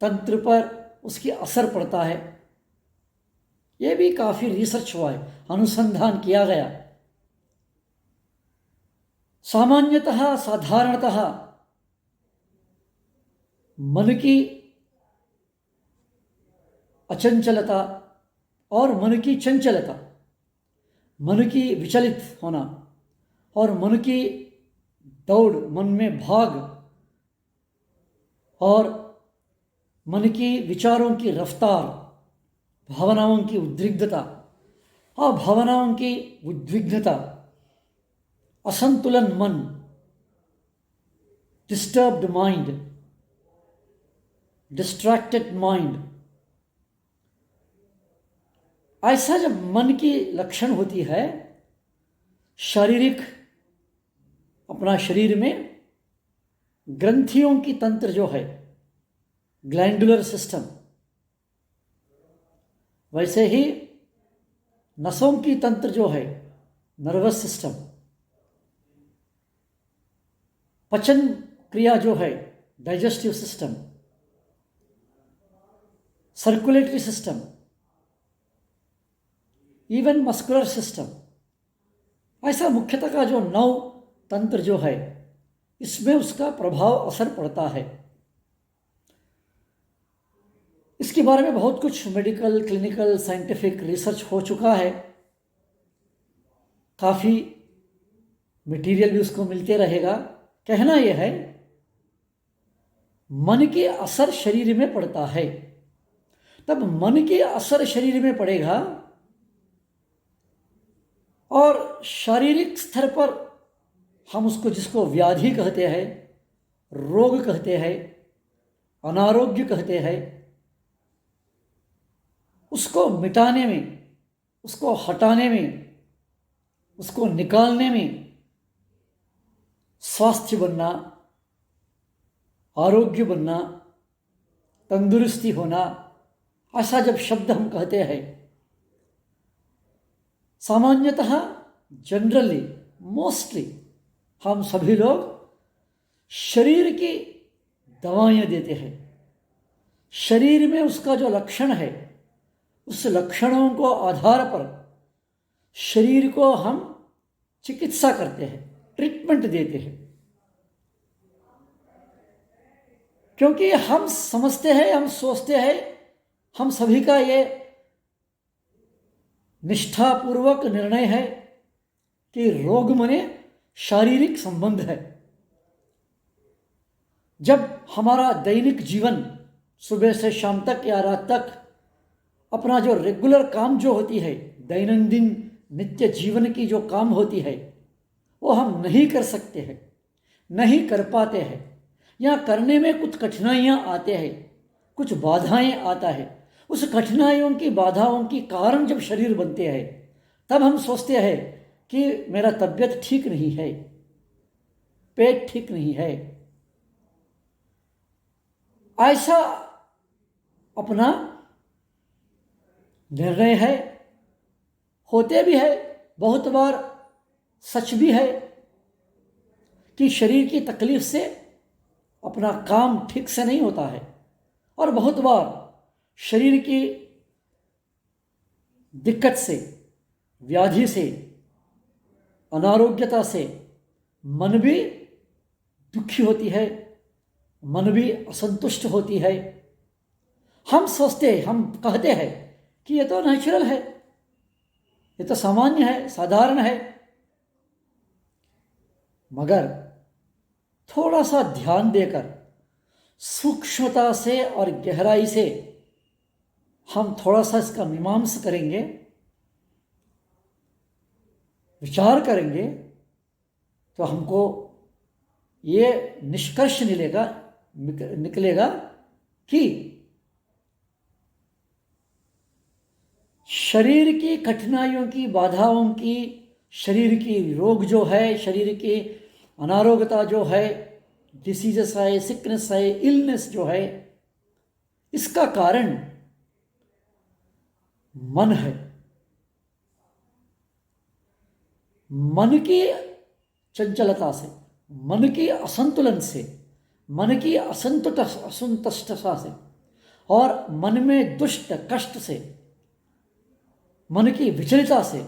H: तंत्र पर उसकी असर पड़ता है, ये भी काफ़ी रिसर्च हुआ है, अनुसंधान किया गया। सामान्यतः, साधारणतः मन की अचंचलता और मन की चंचलता, मन की विचलित होना और मन की दौड़, मन में भाग और मन की विचारों की रफ्तार, भावनाओं की उद्रिक्तता और भावनाओं की उद्विग्नता, असंतुलन मन, डिस्टर्ब्ड माइंड, डिस्ट्रैक्टेड माइंड, ऐसा जब मन की लक्षण होती है, शारीरिक, अपना शरीर में ग्रंथियों की तंत्र जो है, ग्लैंडुलर सिस्टम, वैसे ही नसों की तंत्र जो है, नर्वस सिस्टम, पचन क्रिया जो है, digestive system, circulatory system, even muscular system, ऐसा मुख्यतः का जो 9 तंत्र जो है, इसमें उसका प्रभाव, असर पड़ता है। इसके बारे में बहुत कुछ मेडिकल, क्लिनिकल, साइंटिफिक रिसर्च हो चुका है। काफ़ी मटेरियल भी उसको मिलते रहेगा। कहना यह है, मन के असर शरीर में पड़ता है। तब मन के असर शरीर में पड़ेगा और शारीरिक स्तर पर हम उसको, जिसको व्याधि कहते हैं, रोग कहते हैं, अनारोग्य कहते हैं, उसको मिटाने में, उसको हटाने में, उसको निकालने में, स्वास्थ्य बनना, आरोग्य बनना, तंदुरुस्ती होना, ऐसा जब शब्द हम कहते हैं, सामान्यतः, जनरली, मोस्टली हम सभी लोग शरीर की दवाएं देते हैं। शरीर में उसका जो लक्षण है, उस लक्षणों को आधार पर शरीर को हम चिकित्सा करते हैं, ट्रीटमेंट देते हैं। क्योंकि हम समझते हैं, हम सोचते हैं, हम सभी का ये निष्ठापूर्वक निर्णय है कि रोग मने शारीरिक संबंध है। जब हमारा दैनिक जीवन सुबह से शाम तक या रात तक अपना जो रेगुलर काम जो होती है, दैनंदिन नित्य जीवन की जो काम होती है, वो हम नहीं कर सकते हैं, नहीं कर पाते हैं, या करने में कुछ कठिनाइयाँ आते हैं, कुछ बाधाएं आता है। उस कठिनाइयों की, बाधाओं की कारण जब शरीर बनते हैं, तब हम सोचते हैं कि मेरा तबीयत ठीक नहीं है, पेट ठीक नहीं है। ऐसा अपना निर्णय है, होते भी है, बहुत बार सच भी है कि शरीर की तकलीफ से अपना काम ठीक से नहीं होता है, और बहुत बार शरीर की दिक्कत से, व्याधि से, अनारोग्यता से मन भी दुखी होती है, मन भी असंतुष्ट होती है। हम सोचते हैं, हम कहते हैं कि ये तो नेचुरल है, ये तो सामान्य है, साधारण है। मगर थोड़ा सा ध्यान देकर सूक्ष्मता से और गहराई से हम थोड़ा सा इसका मीमांसा करेंगे, विचार करेंगे, तो हमको ये निष्कर्ष निकलेगा कि शरीर की कठिनाइयों की, बाधाओं की, शरीर की रोग जो है, शरीर की अनारोग्यता जो है, डिसीजेस है, सिकनेस है, इलनेस जो है, इसका कारण मन है। मन की चंचलता से, मन की असंतुलन से, मन की असंतुष्टता से और मन में दुष्ट कष्ट से, मन की विचलितता से,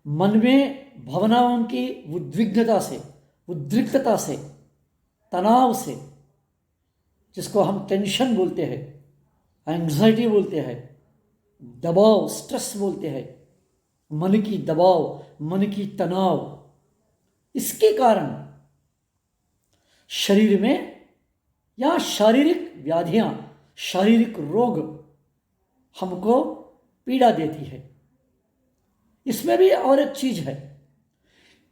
H: मन में भावनाओं की उद्विग्नता से, उद्रिक्तता से, तनाव से, जिसको हम टेंशन बोलते हैं, एंग्जाइटी बोलते हैं, दबाव, स्ट्रेस बोलते हैं, मन की दबाव, मन की तनाव, इसके कारण शरीर में या शारीरिक व्याधियां, शारीरिक रोग हमको पीड़ा देती है। इसमें भी और एक चीज है,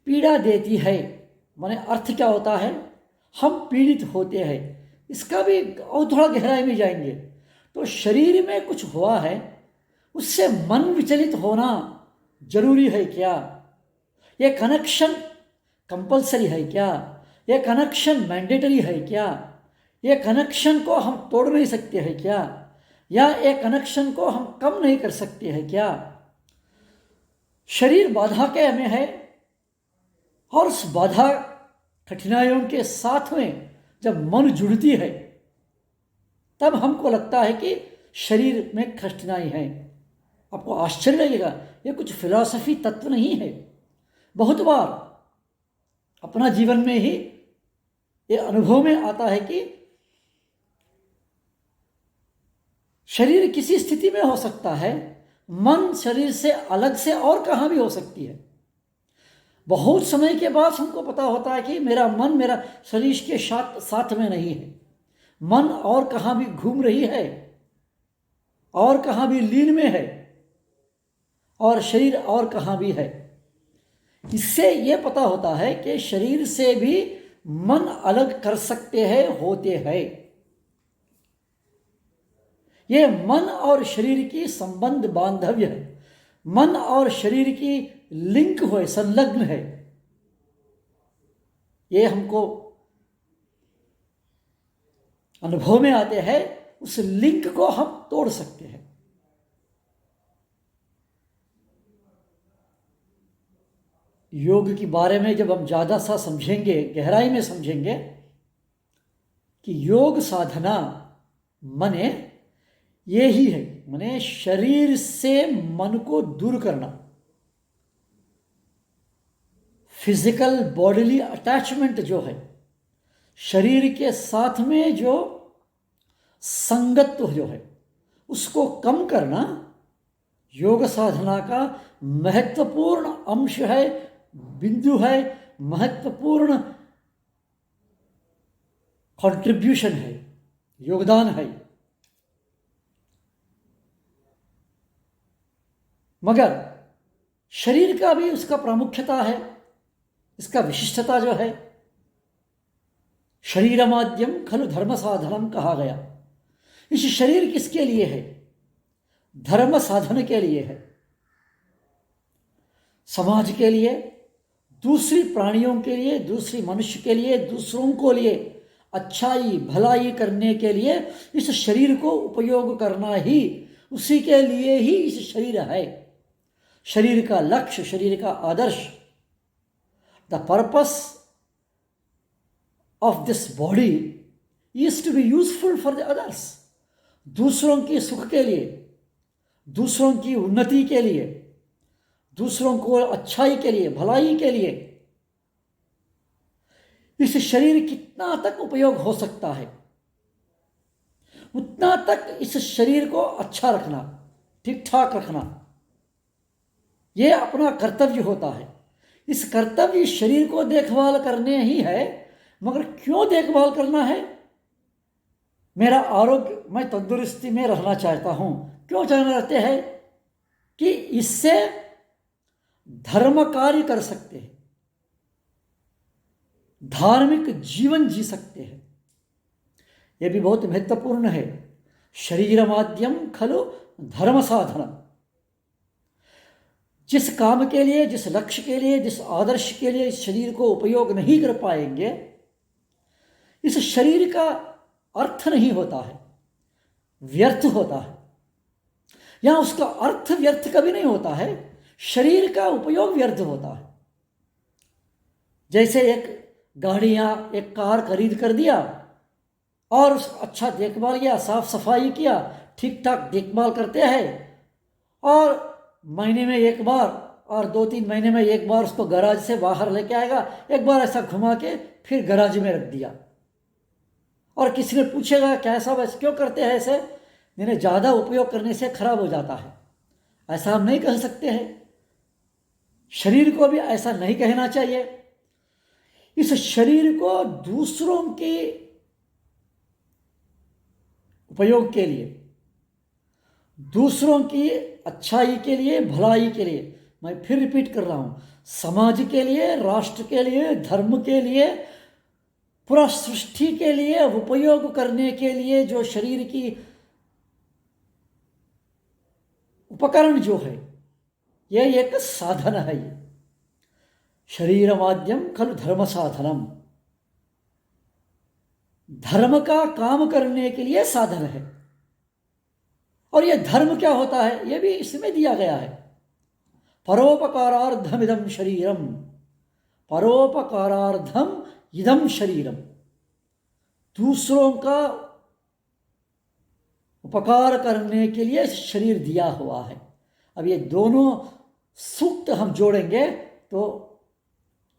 H: पीड़ा देती है माने अर्थ क्या होता है, हम पीड़ित होते हैं। इसका भी और थोड़ा गहराई में जाएंगे तो शरीर में कुछ हुआ है, उससे मन विचलित होना जरूरी है क्या? ये कनेक्शन कंपलसरी है क्या? ये कनेक्शन मैंडेटरी है क्या? ये कनेक्शन को हम तोड़ नहीं सकते हैं क्या? या एक कनेक्शन को हम कम नहीं कर सकते हैं क्या? शरीर बाधा के में है और उस बाधा कठिनाइयों के साथ में जब मन जुड़ती है तब हमको लगता है कि शरीर में कठिनाई है। आपको आश्चर्य लगेगा, ये कुछ फिलॉसफी तत्व नहीं है। बहुत बार अपना जीवन में ही ये अनुभव में आता है कि शरीर किसी स्थिति में हो सकता है, मन शरीर से अलग से और कहाँ भी हो सकती है। बहुत समय के बाद हमको पता होता है कि मेरा मन मेरा शरीर के साथ में नहीं है, मन और कहाँ भी घूम रही है, और कहाँ भी लीन में है, और शरीर और कहाँ भी है। इससे ये पता होता है कि शरीर से भी मन अलग कर सकते हैं, होते हैं। ये मन और शरीर की संबंध बांधव्य है, मन और शरीर की लिंक हो, संलग्न है। ये हमको अनुभव में आते हैं, उस लिंक को हम तोड़ सकते हैं। योग के बारे में जब हम ज़्यादा सा समझेंगे, गहराई में समझेंगे कि योग साधना मने ये ही है, मने शरीर से मन को दूर करना, फिजिकल बॉडीली अटैचमेंट जो है, शरीर के साथ में जो संगत्व जो है उसको कम करना योग साधना का महत्वपूर्ण अंश है, बिंदु है, महत्वपूर्ण कंट्रीब्यूशन है, योगदान है। मगर शरीर का भी उसका प्रामुख्यता है, इसका विशिष्टता जो है। शरीरमाद्यम खलु धर्म साधनम कहा गया। इस शरीर किसके लिए है? धर्म साधन के लिए है, समाज के लिए, दूसरी प्राणियों के लिए, दूसरी मनुष्य के लिए, दूसरों को लिए अच्छाई भलाई करने के लिए इस शरीर को उपयोग करना ही, उसी के लिए ही इस शरीर है। शरीर का लक्ष्य, शरीर का आदर्श, the purpose of this body is to be useful for the others, दूसरों के सुख के लिए, दूसरों की उन्नति के लिए, दूसरों को अच्छाई के लिए, भलाई के लिए। इस शरीर कितना तक उपयोग हो सकता है उतना तक इस शरीर को अच्छा रखना, ठीक ठाक रखना, ये अपना कर्तव्य होता है। इस कर्तव्य शरीर को देखभाल करने ही है, मगर क्यों देखभाल करना है? मेरा आरोग्य, मैं तंदुरुस्ती में रहना चाहता हूँ। क्यों चाहना रहते हैं? कि इससे धर्म कार्य कर सकते हैं, धार्मिक जीवन जी सकते हैं। यह भी बहुत महत्वपूर्ण है। शरीर माध्यम खलु धर्म साधन। जिस काम के लिए, जिस लक्ष्य के लिए, जिस आदर्श के लिए इस शरीर को उपयोग नहीं कर पाएंगे, इस शरीर का अर्थ नहीं होता है, व्यर्थ होता है। यहां उसका अर्थ व्यर्थ कभी नहीं होता है, शरीर का उपयोग व्यर्थ होता है। जैसे एक गाड़ी या एक कार खरीद कर दिया और उसका अच्छा देखभाल किया, साफ सफाई किया, ठीक ठाक देखभाल करते हैं, और महीने में एक बार और 2-3 महीने में एक बार उसको गराज से बाहर लेके आएगा, एक बार ऐसा घुमा के फिर गराज में रख दिया। और किसी ने पूछेगा कैसा, वैसे क्यों करते हैं ऐसे? नहीं, ज़्यादा उपयोग करने से खराब हो जाता है। ऐसा हम नहीं कह सकते हैं, शरीर को भी ऐसा नहीं कहना चाहिए। इस शरीर को दूसरों के उपयोग के लिए, दूसरों की अच्छाई के लिए, भलाई के लिए, मैं फिर रिपीट कर रहा हूं, समाज के लिए, राष्ट्र के लिए, धर्म के लिए, पूरा सृष्टि के लिए उपयोग करने के लिए जो शरीर की उपकरण जो है, यह एक साधन है। ये शरीर माध्यम खलु धर्म साधनम। धर्म का काम करने के लिए साधन है। और यह धर्म क्या होता है, यह भी इसमें दिया गया है। परोपकारार्थम इदम शरीरम, परोपकारार्थम इदम शरीरम। दूसरों का उपकार करने के लिए शरीर दिया हुआ है। अब ये दोनों सूक्त हम जोड़ेंगे तो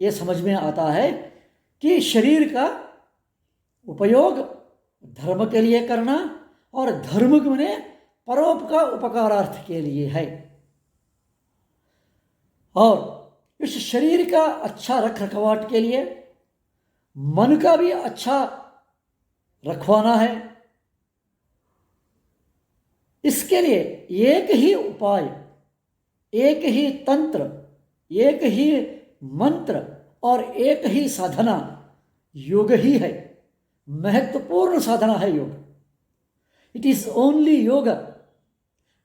H: ये समझ में आता है कि शरीर का उपयोग धर्म के लिए करना और धर्म ने परोपकार उपकारार्थ के लिए है। और इस शरीर का अच्छा रख रखवाट के लिए मन का भी अच्छा रखवाना है। इसके लिए एक ही उपाय, एक ही तंत्र, एक ही मंत्र और एक ही साधना योग ही है। महत्वपूर्ण साधना है योग। It is only yoga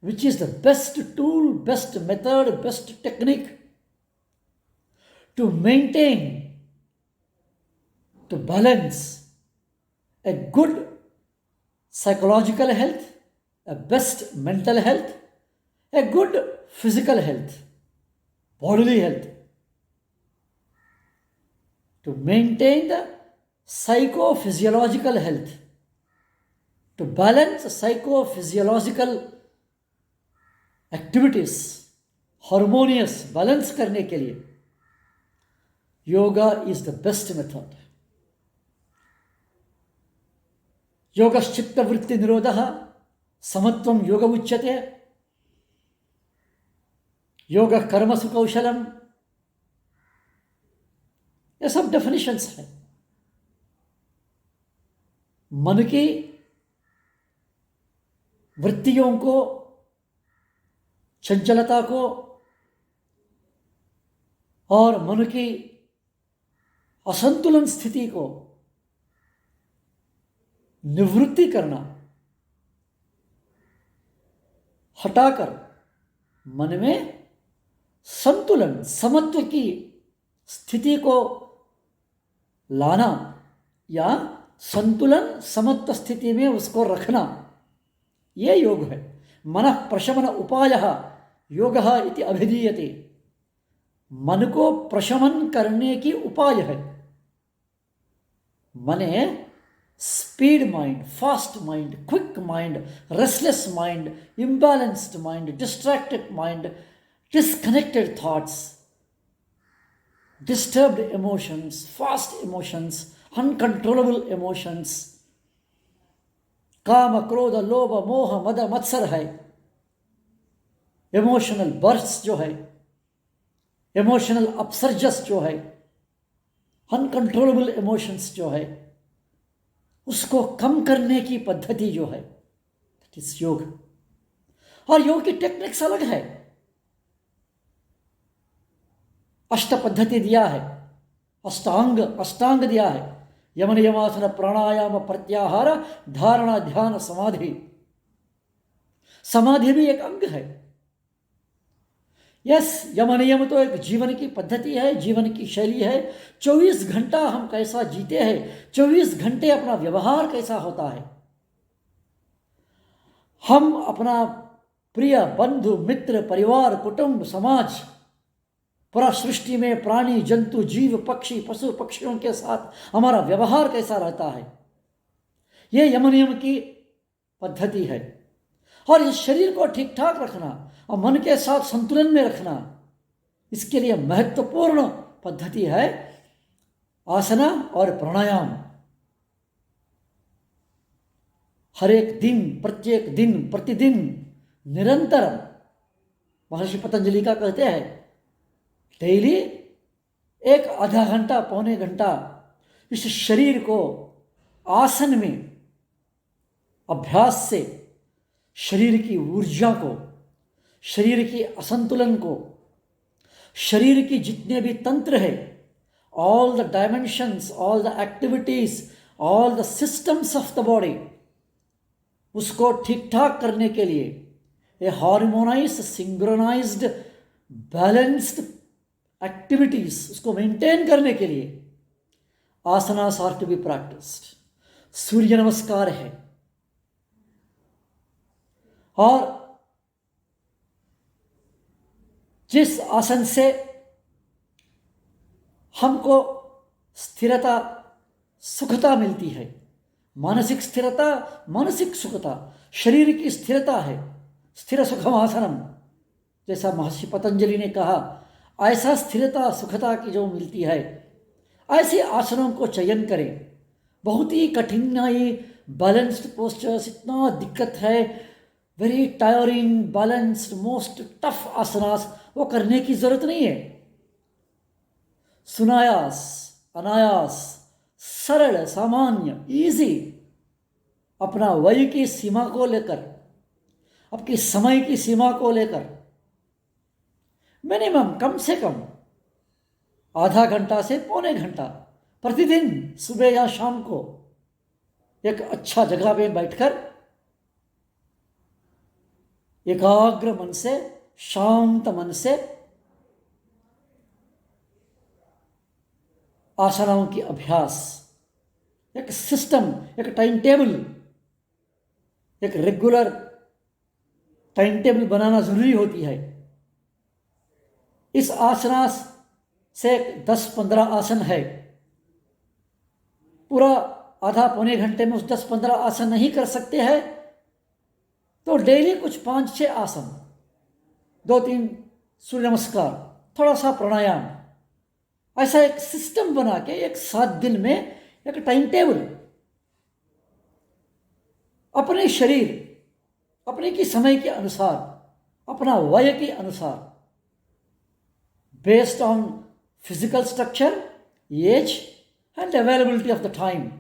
H: which is the best tool, best method, best technique to maintain, to balance a good psychological health, a best mental health, a good physical health, bodily health, to maintain the psychophysiological health, to balance psychophysiological activities harmonious balance करने के लिए yoga is the best method. योगश्चित्त वृत्ति निरोधः समत्वं योग उच्यते। योग कर्मसु कौशलम, ये सब डेफिनेशंस है। मन की वृत्तियों को, चंचलता को और मन की असंतुलन स्थिति को निवृत्ति करना, हटाकर मन में संतुलन, समत्व की स्थिति को लाना या संतुलन समत्व स्थिति में उसको रखना, ये योग है। मनः प्रशमन उपायः योगः इति अभिधीयते। मन को प्रशमन करने की उपाय है। मने speed mind, fast mind, quick mind, restless mind, imbalanced mind, distracted mind, disconnected thoughts, disturbed emotions, fast emotions, uncontrollable emotions, काम क्रोध लोभ मोह मद मत्सर है, इमोशनल बर्स्ट जो है, इमोशनल अपसर्जस जो है, अनकंट्रोलेबल इमोशंस जो है, उसको कम करने की पद्धति जो है, दैट इज योग। और योग की टेक्निक्स अलग है, अष्ट पद्धति दिया है, अष्टांग दिया है, यम नियमासन प्राणायाम प्रत्याहार धारणा ध्यान समाधि। समाधि भी एक अंग है। यस, यम नियम तो एक जीवन की पद्धति है, जीवन की शैली है। 24 घंटा हम कैसा जीते हैं, 24 घंटे अपना व्यवहार कैसा होता है, हम अपना प्रिय बंधु मित्र परिवार कुटुंब समाज पूरा सृष्टि में प्राणी जंतु जीव पक्षी पशु पक्षियों के साथ हमारा व्यवहार कैसा रहता है, ये यम नियम की पद्धति है। और इस शरीर को ठीक ठाक रखना और मन के साथ संतुलन में रखना, इसके लिए महत्वपूर्ण पद्धति है आसना और प्राणायाम। हर एक दिन, प्रत्येक दिन, प्रतिदिन, निरंतर, महर्षि पतंजलि का कहते हैं डेली एक आधा घंटा पौने घंटा इस शरीर को आसन में अभ्यास से शरीर की ऊर्जा को, शरीर की असंतुलन को, शरीर की जितने भी तंत्र है, all the dimensions, all the activities, all the systems of the body, उसको ठीक ठाक करने के लिए ए हार्मोनाइज्ड, सिंक्रोनाइज्ड, बैलेंस्ड एक्टिविटीज, उसको मेंटेन करने के लिए आसनास आर टू बी प्रैक्टिस्ड। सूर्य नमस्कार है, और जिस आसन से हमको स्थिरता सुखता मिलती है, मानसिक स्थिरता, मानसिक सुखता, शरीर की स्थिरता है, स्थिर सुखम आसनम, जैसा महर्षि पतंजलि ने कहा, ऐसा स्थिरता सुखता की जो मिलती है, ऐसे आसनों को चयन करें। बहुत ही कठिनाई, बैलेंस्ड पोस्चर्स, इतना दिक्कत है, very tiring, balanced, most tough asanas, वो करने की जरूरत नहीं है। सुनायास, अनायास, सरल, सामान्य, इजी, अपना वय की सीमा को लेकर, आपकी समय की सीमा को लेकर मिनिमम, कम से कम आधा घंटा से पौने घंटा प्रतिदिन सुबह या शाम को एक अच्छा जगह पे बैठकर एकाग्र मन से, शांत मन से आसनाओं की अभ्यास, एक सिस्टम, एक टाइम टेबल, एक रेगुलर टाइम टेबल बनाना जरूरी होती है। इस आसनास से 10-15 आसन है, पूरा आधा पौने घंटे में उस 10-15 आसन नहीं कर सकते हैं तो डेली कुछ 5-6 आसन, 2-3 सूर्य नमस्कार, थोड़ा सा प्राणायाम, ऐसा एक सिस्टम बना के एक 7 दिन में एक टाइम टेबल, अपने शरीर, अपने की समय के अनुसार, अपना वय के अनुसार, based on physical structure, age and availability of the time,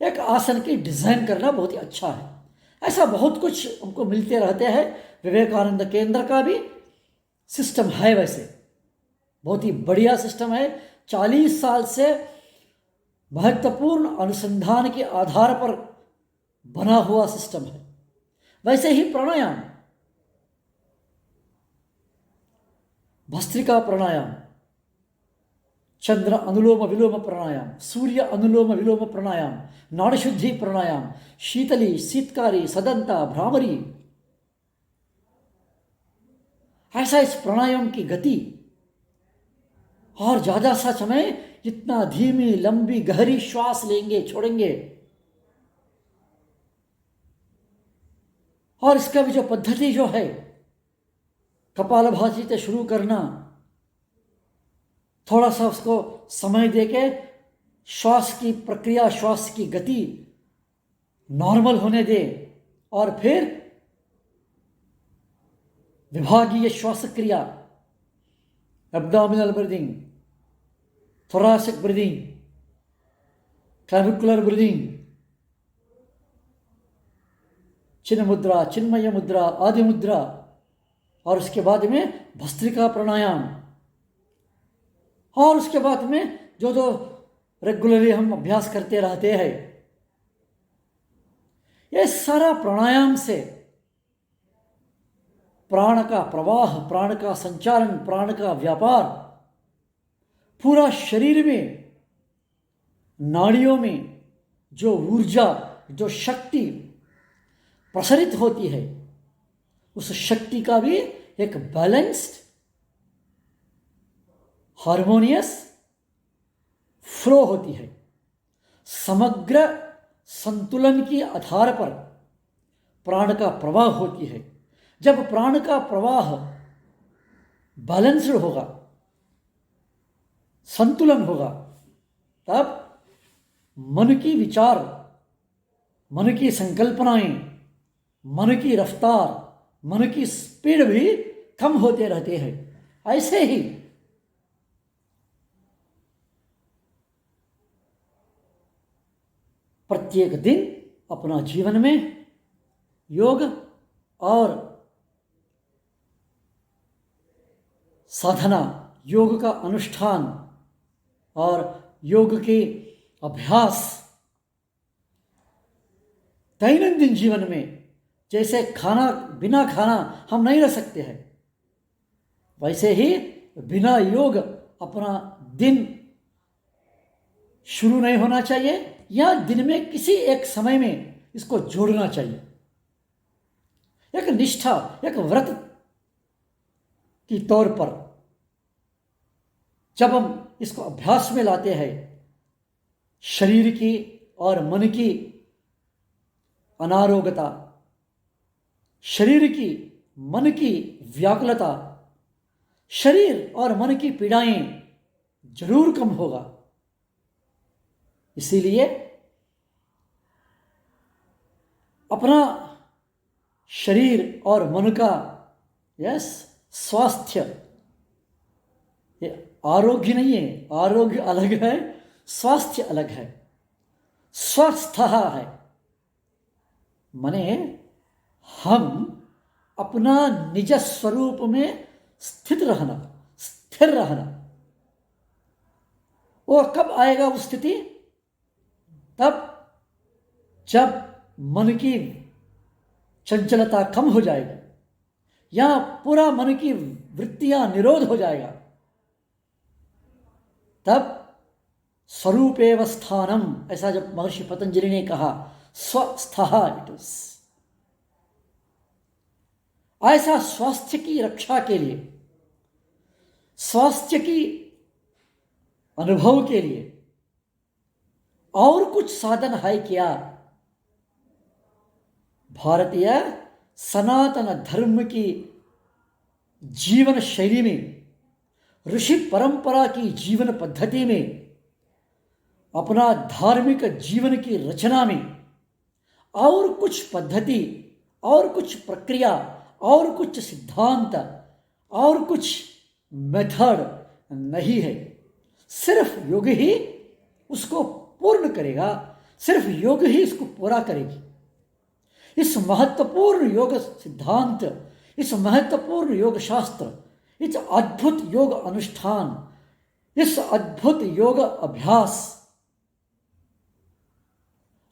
H: एक आसन की डिजाइन करना बहुत ही अच्छा है। ऐसा बहुत कुछ हमको मिलते रहते हैं। विवेकानंद केंद्र का भी सिस्टम है, वैसे बहुत ही बढ़िया सिस्टम है। 40 साल से महत्वपूर्ण अनुसंधान के आधार पर बना हुआ सिस्टम है। वैसे ही प्राणायाम, भस्त्रिका प्राणायाम, चंद्र अनुलोम विलोम प्राणायाम, सूर्य अनुलोम विलोम प्राणायाम, नाड़शुद्धि प्राणायाम, शीतली, शीतकारी, सदंता, भ्रामरी, ऐसा इस प्राणायाम की गति और ज्यादा सा समय जितना धीमी लंबी गहरी श्वास लेंगे छोड़ेंगे, और इसका भी जो पद्धति जो है, कपालभाति से शुरू करना, थोड़ा सा उसको समय देके श्वास की प्रक्रिया, श्वास की गति नॉर्मल होने दे, और फिर विभागीय श्वास क्रिया, abdominal breathing, thoracic breathing, clavicular breathing, चिन्ह मुद्रा, चिन्मय मुद्रा, आदि मुद्रा, और उसके बाद में भस्त्रिका प्राणायाम, और उसके बाद में जो जो रेगुलरली हम अभ्यास करते रहते हैं, ये सारा प्राणायाम से प्राण का प्रवाह, प्राण का संचालन, प्राण का व्यापार पूरा शरीर में, नाड़ियों में जो ऊर्जा, जो शक्ति प्रसारित होती है, उस शक्ति का भी एक बैलेंस्ड, हार्मोनियस फ्लो होती है। समग्र संतुलन के आधार पर प्राण का प्रवाह होती है। जब प्राण का प्रवाह बैलेंस्ड होगा, संतुलन होगा, तब मन की विचार, मन की संकल्पनाएं, मन की रफ्तार, मन की स्पीड भी कम होते रहते हैं। ऐसे ही प्रत्येक दिन अपना जीवन में योग और साधना, योग का अनुष्ठान और योग के अभ्यास दैनंदिन जीवन में, जैसे खाना, बिना खाना हम नहीं रह सकते हैं, वैसे ही बिना योग अपना दिन शुरू नहीं होना चाहिए, या दिन में किसी एक समय में इसको जोड़ना चाहिए। एक निष्ठा, एक व्रत की तौर पर जब हम इसको अभ्यास में लाते हैं, शरीर की और मन की अनारोग्यता, शरीर की, मन की व्याकुलता, शरीर और मन की पीड़ाएं जरूर कम होगा। इसीलिए अपना शरीर और मन का स्वास्थ्य, ये आरोग्य नहीं है, आरोग्य अलग है, स्वास्थ्य अलग है। स्वस्थ है माने हम अपना निज स्वरूप में स्थित रहना, स्थिर रहना। वो कब आएगा वो स्थिति? तब जब मन की चंचलता कम हो जाएगी, या पूरा मन की वृत्तियां निरोध हो जाएगा, तब स्वरूपेव स्थानम, ऐसा जब महर्षि पतंजलि ने कहा, स्वस्थः इट इज। ऐसा स्वास्थ्य की रक्षा के लिए, स्वास्थ्य की अनुभव के लिए और कुछ साधन है क्या? भारतीय सनातन धर्म की जीवन शैली में, ऋषि परंपरा की जीवन पद्धति में, अपना धार्मिक जीवन की रचना में और कुछ पद्धति, और कुछ प्रक्रिया, और कुछ सिद्धांत, और कुछ मेथड नहीं है। सिर्फ योग ही उसको पूर्ण करेगा, सिर्फ योग ही इसको पूरा करेगी। इस महत्वपूर्ण योग सिद्धांत, इस महत्वपूर्ण योग शास्त्र, इस अद्भुत योग अनुष्ठान, इस अद्भुत योग अभ्यास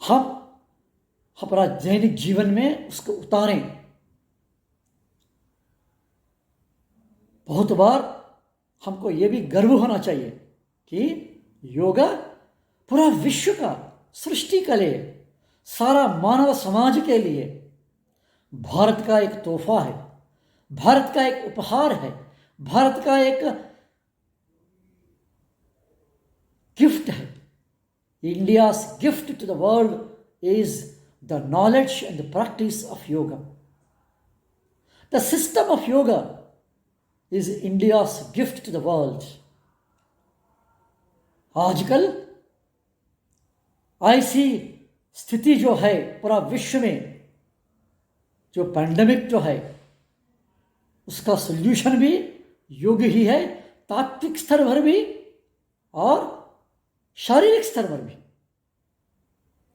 H: हम अपना दैनिक जीवन में उसको उतारें। बहुत बार हमको ये भी गर्व होना चाहिए कि योगा पूरा विश्व का, सृष्टि के लिए, सारा मानव समाज के लिए भारत का एक तोहफा है, भारत का एक उपहार है, भारत का एक गिफ्ट है। India's gift to the world is the knowledge and the practice of yoga. The system of yoga is India's gift to the world. आजकल ऐसी स्थिति जो है पूरा विश्व में, जो पैंडेमिक जो है, उसका सॉल्यूशन भी योग ही है, तात्विक स्तर पर भी और शारीरिक स्तर पर भी।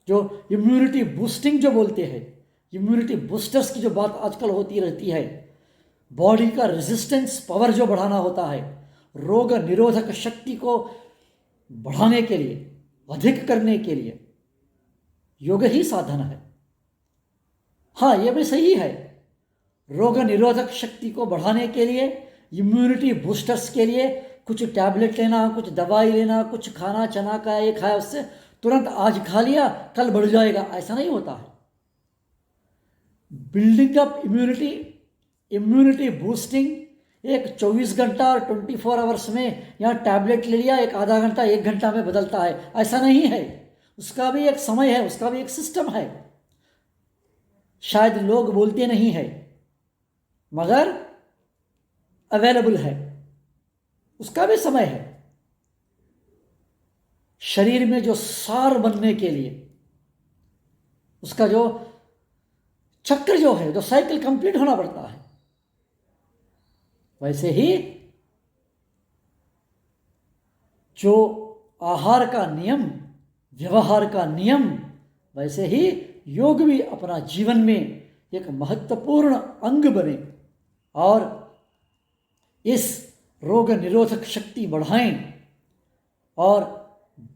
H: जो इम्यूनिटी बूस्टिंग जो बोलते हैं, इम्यूनिटी बूस्टर्स की जो बात आजकल होती रहती है, बॉडी का रेजिस्टेंस पावर जो बढ़ाना होता है, रोग निरोधक शक्ति को बढ़ाने के लिए, अधिक करने के लिए योग ही साधन है। हाँ, यह भी सही है, रोग निरोधक शक्ति को बढ़ाने के लिए, इम्यूनिटी बूस्टर्स के लिए कुछ टैबलेट लेना, कुछ दवाई लेना, कुछ खाना, चना का ये खाया उससे तुरंत आज खा लिया कल बढ़ जाएगा, ऐसा नहीं होता है। Building up immunity, immunity boosting एक 24 घंटा और 24 आवर्स में यहाँ टैबलेट ले लिया, एक आधा घंटा 1 घंटा में बदलता है, ऐसा नहीं है। उसका भी एक समय है, उसका भी एक सिस्टम है। शायद लोग बोलते नहीं है मगर अवेलेबल है, उसका भी समय है। शरीर में जो सार बनने के लिए उसका जो चक्र जो है, जो साइकिल कंप्लीट होना पड़ता है, वैसे ही जो आहार का नियम, व्यवहार का नियम, वैसे ही योग भी अपना जीवन में एक महत्वपूर्ण अंग बने और इस रोग निरोधक शक्ति बढ़ाएं और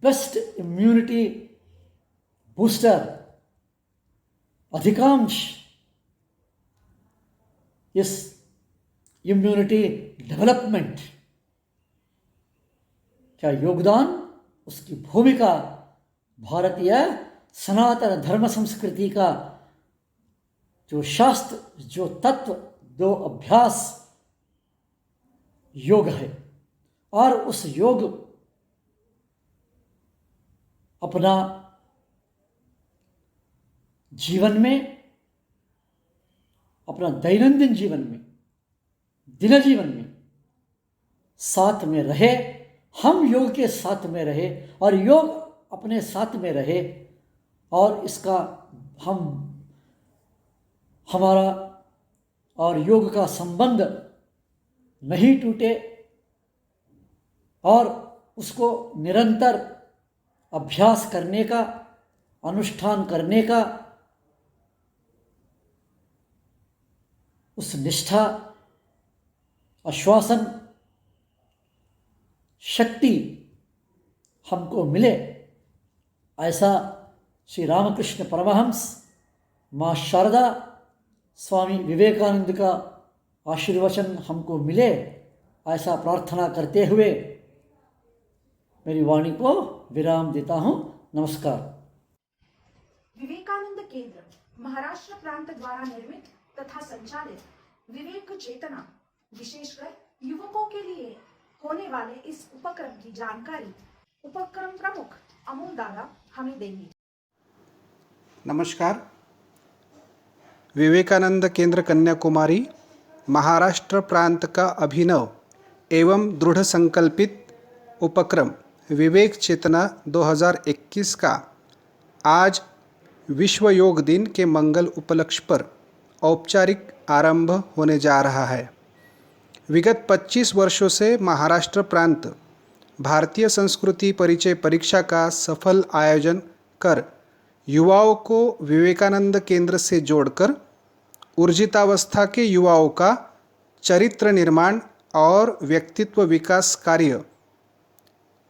H: बेस्ट इम्यूनिटी बूस्टर अधिकांश इस इम्यूनिटी डेवलपमेंट का योगदान, उसकी भूमिका भारतीय सनातन धर्म संस्कृति का जो शास्त्र, जो तत्व, जो अभ्यास योग है, और उस योग अपना जीवन में, अपना दैनंदिन जीवन में, दिन जीवन में साथ में रहे, हम योग के साथ में रहे और योग अपने साथ में रहे और इसका हमारा और योग का संबंध नहीं टूटे और उसको निरंतर अभ्यास करने का, अनुष्ठान करने का, उस निष्ठा, आश्वासन, शक्ति हमको मिले, ऐसा श्री रामकृष्ण परमहंस, माँ शारदा, स्वामी विवेकानंद का आशीर्वचन हमको मिले, ऐसा प्रार्थना करते हुए मेरी वाणी को विराम देता हूँ। नमस्कार।
E: विवेकानंद केंद्र महाराष्ट्र प्रांत द्वारा निर्मित तथा संचालित विवेक चेतना विशेषकर युवकों के लिए होने वाले इस उपक्रम की जानकारी उपक्रम प्रमुख अमोल दादा हमें देंगे।
I: नमस्कार। विवेकानंद केंद्र कन्याकुमारी महाराष्ट्र प्रांत का अभिनव एवं दृढ़ संकल्पित उपक्रम विवेक चेतना 2021 का आज विश्व योग दिन के मंगल उपलक्ष्य पर औपचारिक आरंभ होने जा रहा है। विगत 25 वर्षों से महाराष्ट्र प्रांत भारतीय संस्कृति परिचय परीक्षा का सफल आयोजन कर युवाओं को विवेकानंद केंद्र से जोड़कर ऊर्जितावस्था के युवाओं का चरित्र निर्माण और व्यक्तित्व विकास कार्य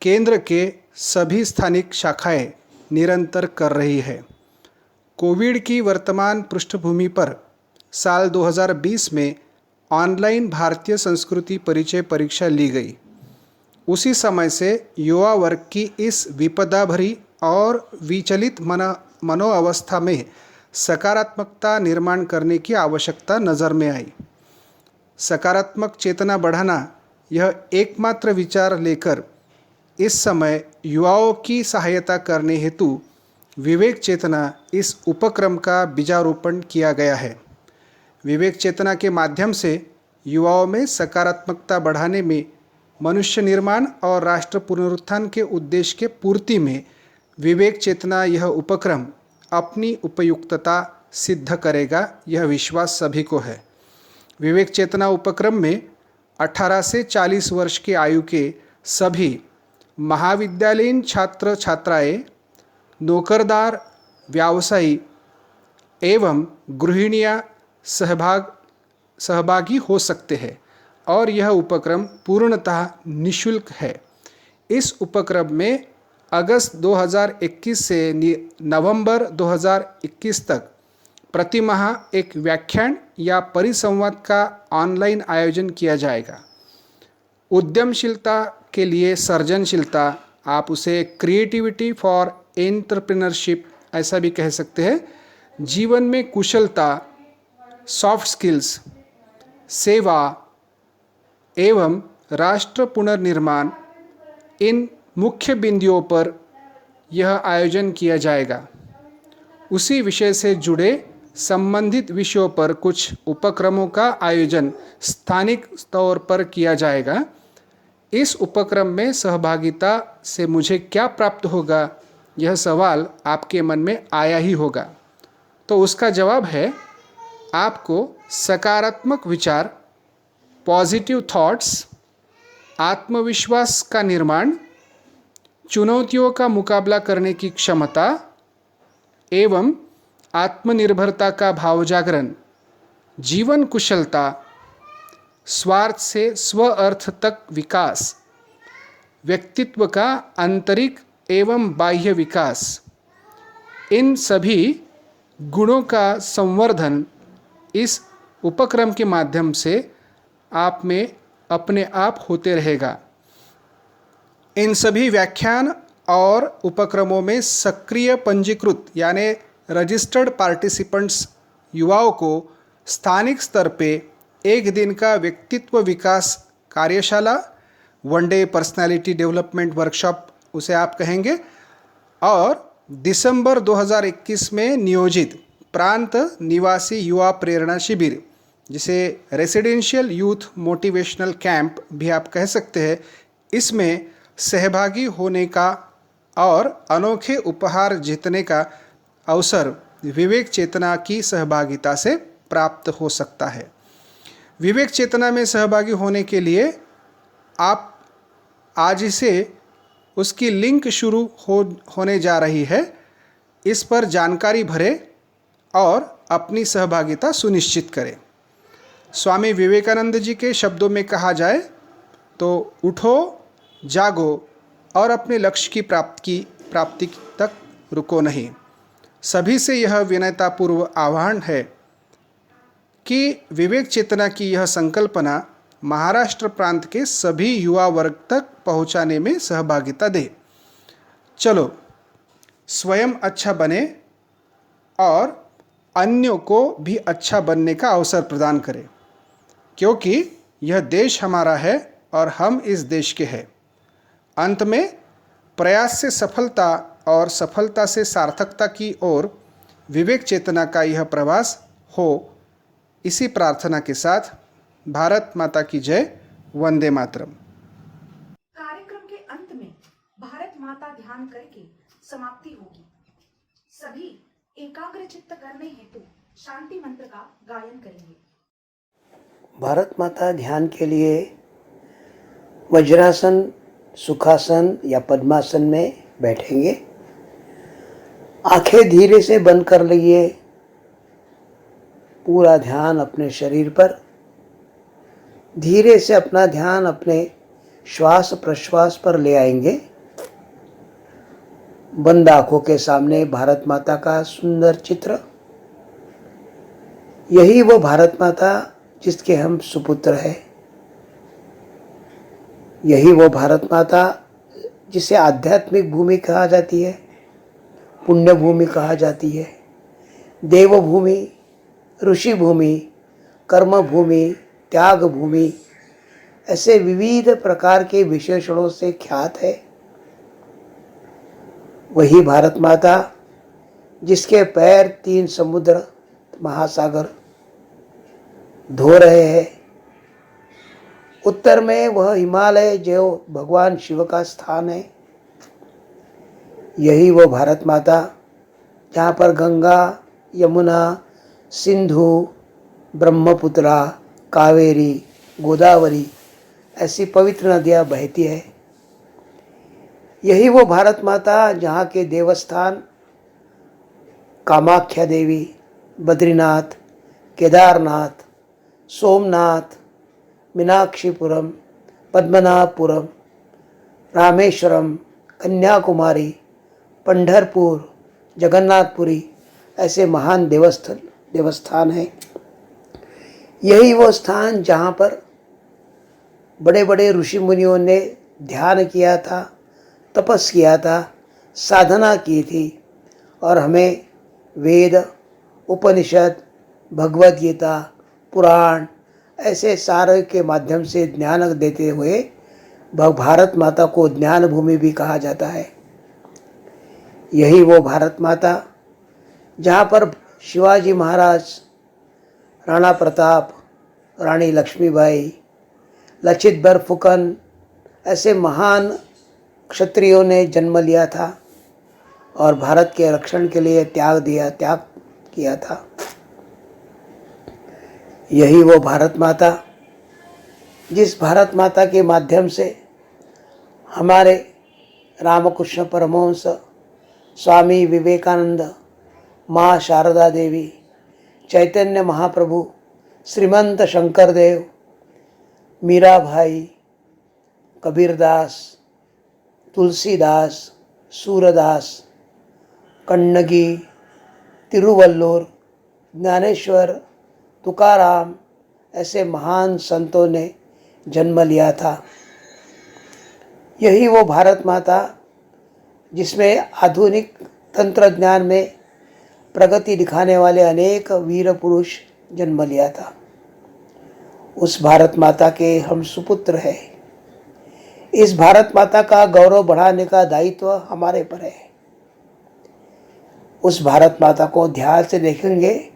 I: केंद्र के सभी स्थानिक शाखाएं निरंतर कर रही है। कोविड की वर्तमान पृष्ठभूमि पर साल 2020 में ऑनलाइन भारतीय संस्कृति परिचय परीक्षा ली गई। उसी समय से युवा वर्ग की इस विपदा भरी और विचलित मनोअवस्था में सकारात्मकता निर्माण करने की आवश्यकता नज़र में आई। सकारात्मक चेतना बढ़ाना यह एकमात्र विचार लेकर इस समय युवाओं की सहायता करने हेतु विवेक चेतना इस उपक्रम का बीजारोपण किया गया है। विवेक चेतना के माध्यम से युवाओं में सकारात्मकता बढ़ाने में, मनुष्य निर्माण और राष्ट्र पुनरुत्थान के उद्देश्य के पूर्ति में विवेक चेतना यह उपक्रम अपनी उपयुक्तता सिद्ध करेगा, यह विश्वास सभी को है। विवेक चेतना उपक्रम में 18 से 40 वर्ष की आयु के सभी महाविद्यालयीन छात्र छात्राएं, नौकरदार, व्यवसायी एवं गृहिणियां सहभागी हो सकते हैं और यह उपक्रम पूर्णतः निःशुल्क है। इस उपक्रम में अगस्त 2021 से नवंबर 2021 तक प्रति माह एक व्याख्यान या परिसंवाद का ऑनलाइन आयोजन किया जाएगा। उद्यमशीलता के लिए सर्जनशीलता, आप उसे क्रिएटिविटी फॉर एंटरप्रेन्योरशिप ऐसा भी कह सकते हैं, जीवन में कुशलता, सॉफ्ट स्किल्स, सेवा एवं राष्ट्र पुनर्निर्माण, इन मुख्य बिंदुओं पर यह आयोजन किया जाएगा। उसी विषय से जुड़े संबंधित विषयों पर कुछ उपक्रमों का आयोजन स्थानिक स्तर पर किया जाएगा। इस उपक्रम में सहभागिता से मुझे क्या प्राप्त होगा, यह सवाल आपके मन में आया ही होगा। तो उसका जवाब है, आपको सकारात्मक विचार, पॉजिटिव थॉट्स, आत्मविश्वास का निर्माण, चुनौतियों का मुकाबला करने की क्षमता एवं आत्मनिर्भरता का भाव जागरण, जीवन कुशलता, स्वार्थ से स्व अर्थ तक विकास, व्यक्तित्व का आंतरिक एवं बाह्य विकास, इन सभी गुणों का संवर्धन इस उपक्रम के माध्यम से आप में अपने आप होते रहेगा। इन सभी व्याख्यान और उपक्रमों में सक्रिय पंजीकृत यानी रजिस्टर्ड पार्टिसिपेंट्स युवाओं को स्थानिक स्तर पे एक दिन का व्यक्तित्व विकास कार्यशाला, one day personality development workshop उसे आप कहेंगे, और दिसंबर 2021 में नियोजित प्रांत निवासी युवा प्रेरणा शिविर, जिसे रेसिडेंशियल यूथ मोटिवेशनल कैंप भी आप कह सकते हैं, इसमें सहभागी होने का और अनोखे उपहार जीतने का अवसर विवेक चेतना की सहभागिता से प्राप्त हो सकता है। विवेक चेतना में सहभागी होने के लिए आप आज से उसकी लिंक शुरू होने जा रही है, इस पर जानकारी भरें और अपनी सहभागिता सुनिश्चित करें। स्वामी विवेकानंद जी के शब्दों में कहा जाए तो उठो, जागो और अपने लक्ष्य की प्राप्ति तक रुको नहीं। सभी से यह विनयतापूर्व आह्वान है कि विवेक चेतना की यह संकल्पना महाराष्ट्र प्रांत के सभी युवा वर्ग तक पहुंचाने में सहभागिता दे। चलो स्वयं अच्छा बने और अन्यों को भी अच्छा बनने का अवसर प्रदान करें, क्योंकि यह देश हमारा है और हम इस देश के हैं। अंत में प्रयास से सफलता और सफलता से सार्थकता की ओर विवेक चेतना का यह प्रवास हो, इसी प्रार्थना के साथ भारत माता की जय, वंदे मातरम।
E: कार्यक्रम के अंत में भारत माता ध्यान करके समाप्ति होगी। सभी एकाग्र चित्त करने हेतु शांति मंत्र का गायन करेंगे।
J: भारत माता ध्यान के लिए वज्रासन, सुखासन या पद्मासन में बैठेंगे। आंखें धीरे से बंद कर लीजिए। पूरा ध्यान अपने शरीर पर, धीरे से अपना ध्यान अपने श्वास प्रश्वास पर ले आएंगे। बंद आंखों के सामने भारत माता का सुंदर चित्र। यही वो भारत माता जिसके हम सुपुत्र हैं। यही वो भारत माता जिसे आध्यात्मिक भूमि कहा जाती है, पुण्य भूमि कहा जाती है, देव भूमि, ऋषि भूमि, कर्म भूमि, त्याग भूमि, ऐसे विविध प्रकार के विशेषणों से ख्यात है। वही भारत माता जिसके पैर 3 समुद्र महासागर धो रहे हैं। उत्तर में वह हिमालय जो भगवान शिव का स्थान है। यही वो भारत माता जहाँ पर गंगा, यमुना, सिंधु, ब्रह्मपुत्रा, कावेरी, गोदावरी ऐसी पवित्र नदियाँ बहती है। यही वो भारत माता जहाँ के देवस्थान कामाख्या देवी, बद्रीनाथ, केदारनाथ, सोमनाथ, मीनाक्षीपुरम, पद्मनाभपुरम, रामेश्वरम, कन्याकुमारी, पंढरपुर, जगन्नाथपुरी ऐसे महान देवस्थान हैं। यही वो स्थान जहाँ पर बड़े बड़े ऋषि मुनियों ने ध्यान किया था, तपस किया था, साधना की थी और हमें वेद, उपनिषद, भगवद गीता, पुराण ऐसे सारे के माध्यम से ज्ञान देते हुए भारत माता को ज्ञान भूमि भी कहा जाता है। यही वो भारत माता जहाँ पर शिवाजी महाराज, राणा प्रताप, रानी लक्ष्मीबाई, लचित बरफुकन ऐसे महान क्षत्रियों ने जन्म लिया था और भारत के रक्षण के लिए त्याग किया था। यही वो भारत माता जिस भारत माता के माध्यम से हमारे रामकृष्ण परमहंस, स्वामी विवेकानंद, माँ शारदा देवी, चैतन्य महाप्रभु, श्रीमंत शंकर देव, मीरा भाई, कबीरदास, तुलसीदास, सूरदास, कन्नगी, तिरुवल्लुर, ज्ञानेश्वर, तुकाराम ऐसे महान संतों ने जन्म लिया था। यही वो भारत माता जिसमें आधुनिक तंत्रज्ञान में प्रगति दिखाने वाले अनेक वीर पुरुष जन्म लिया था। उस भारत माता के हम सुपुत्र हैं। इस भारत माता का गौरव बढ़ाने का दायित्व हमारे पर है। उस भारत माता को ध्यान से देखेंगे,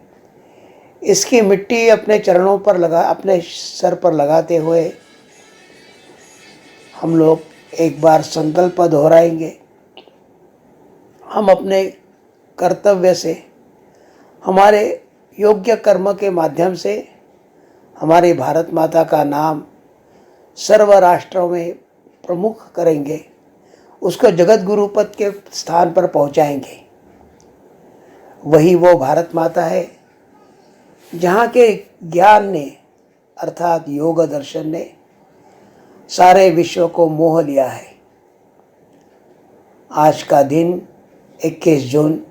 J: इसकी मिट्टी अपने चरणों पर अपने सर पर लगाते हुए हम लोग एक बार संकल्प दोहराएंगे। हम अपने कर्तव्य से, हमारे योग्य कर्म के माध्यम से हमारी भारत माता का नाम सर्व राष्ट्रों में प्रमुख करेंगे, उसको जगत गुरु पद के स्थान पर पहुंचाएंगे। वही वो भारत माता है जहाँ के ज्ञान ने अर्थात योग दर्शन ने सारे विश्व को मोह लिया है। आज का दिन 21 जून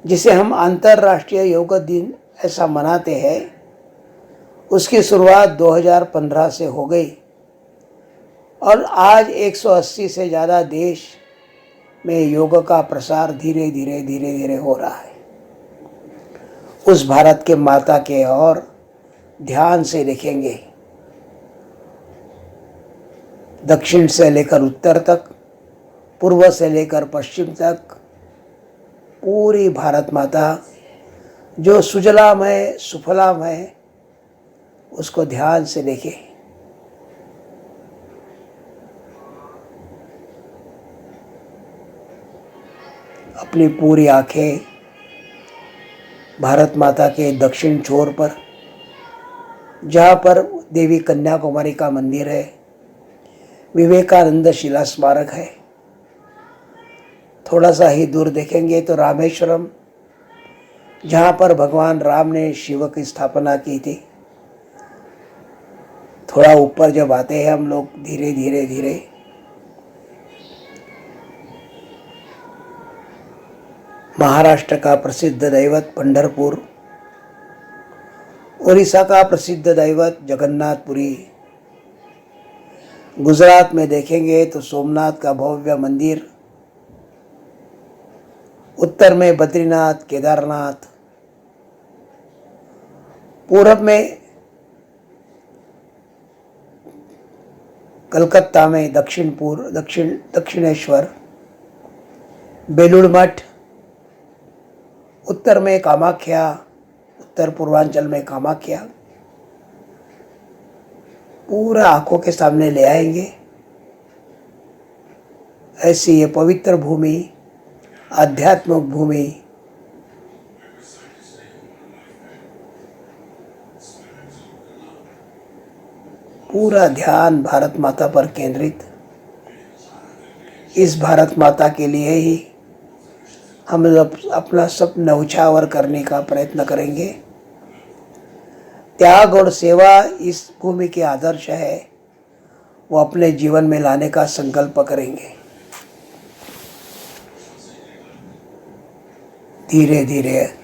J: जिसे हम अंतर्राष्ट्रीय योग दिन ऐसा मनाते हैं, उसकी शुरुआत 2015 से हो गई और आज 180 से ज़्यादा देश में योग का प्रसार धीरे धीरे हो रहा है। उस भारत के माता के और ध्यान से देखेंगे। दक्षिण से लेकर उत्तर तक, पूर्व से लेकर पश्चिम तक पूरी भारत माता जो सुजलाम है, सुफलाम है, उसको ध्यान से देखें। अपनी पूरी आंखें भारत माता के दक्षिण छोर पर, जहाँ पर देवी कन्याकुमारी का मंदिर है, विवेकानंद शिला स्मारक है। थोड़ा सा ही दूर देखेंगे तो रामेश्वरम, जहाँ पर भगवान राम ने शिव की स्थापना की थी। थोड़ा ऊपर जब आते हैं हम लोग धीरे धीरे महाराष्ट्र का प्रसिद्ध दैवत पंढरपुर, उड़ीसा का प्रसिद्ध दैवत जगन्नाथपुरी, गुजरात में देखेंगे तो सोमनाथ का भव्य मंदिर, उत्तर में बद्रीनाथ, केदारनाथ, पूरब में कलकत्ता में दक्षिणेश्वर, बेलूर मठ, उत्तर में कामाख्या, उत्तर पूर्वांचल में कामाख्या पूरा आंखों के सामने ले आएंगे। ऐसी ये पवित्र भूमि, आध्यात्मिक भूमि पूरा ध्यान भारत माता पर केंद्रित। इस भारत माता के लिए ही हम अपना सब न्यौछावर करने का प्रयत्न करेंगे। त्याग और सेवा इस भूमि के आदर्श है, वो अपने जीवन में लाने का संकल्प करेंगे। धीरे धीरे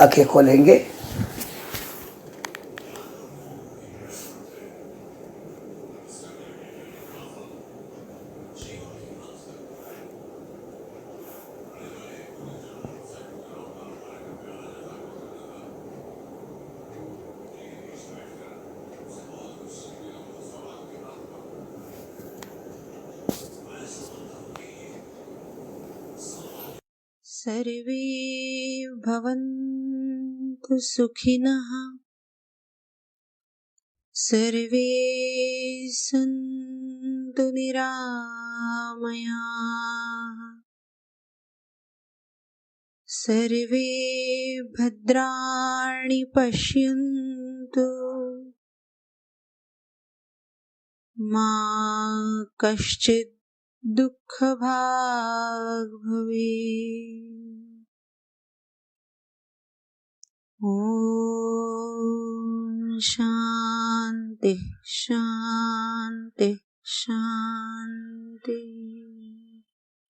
J: आंखें खोलेंगे।
K: सर्वे भवन्तु सुखिनः, सर्वे सन्तु निरामयाः, सर्वे भद्राणि पश्यन्तु, मा कश्चित् दुःखभाग् भवेत्। ॐ शान्ति शान्ति शान्ति।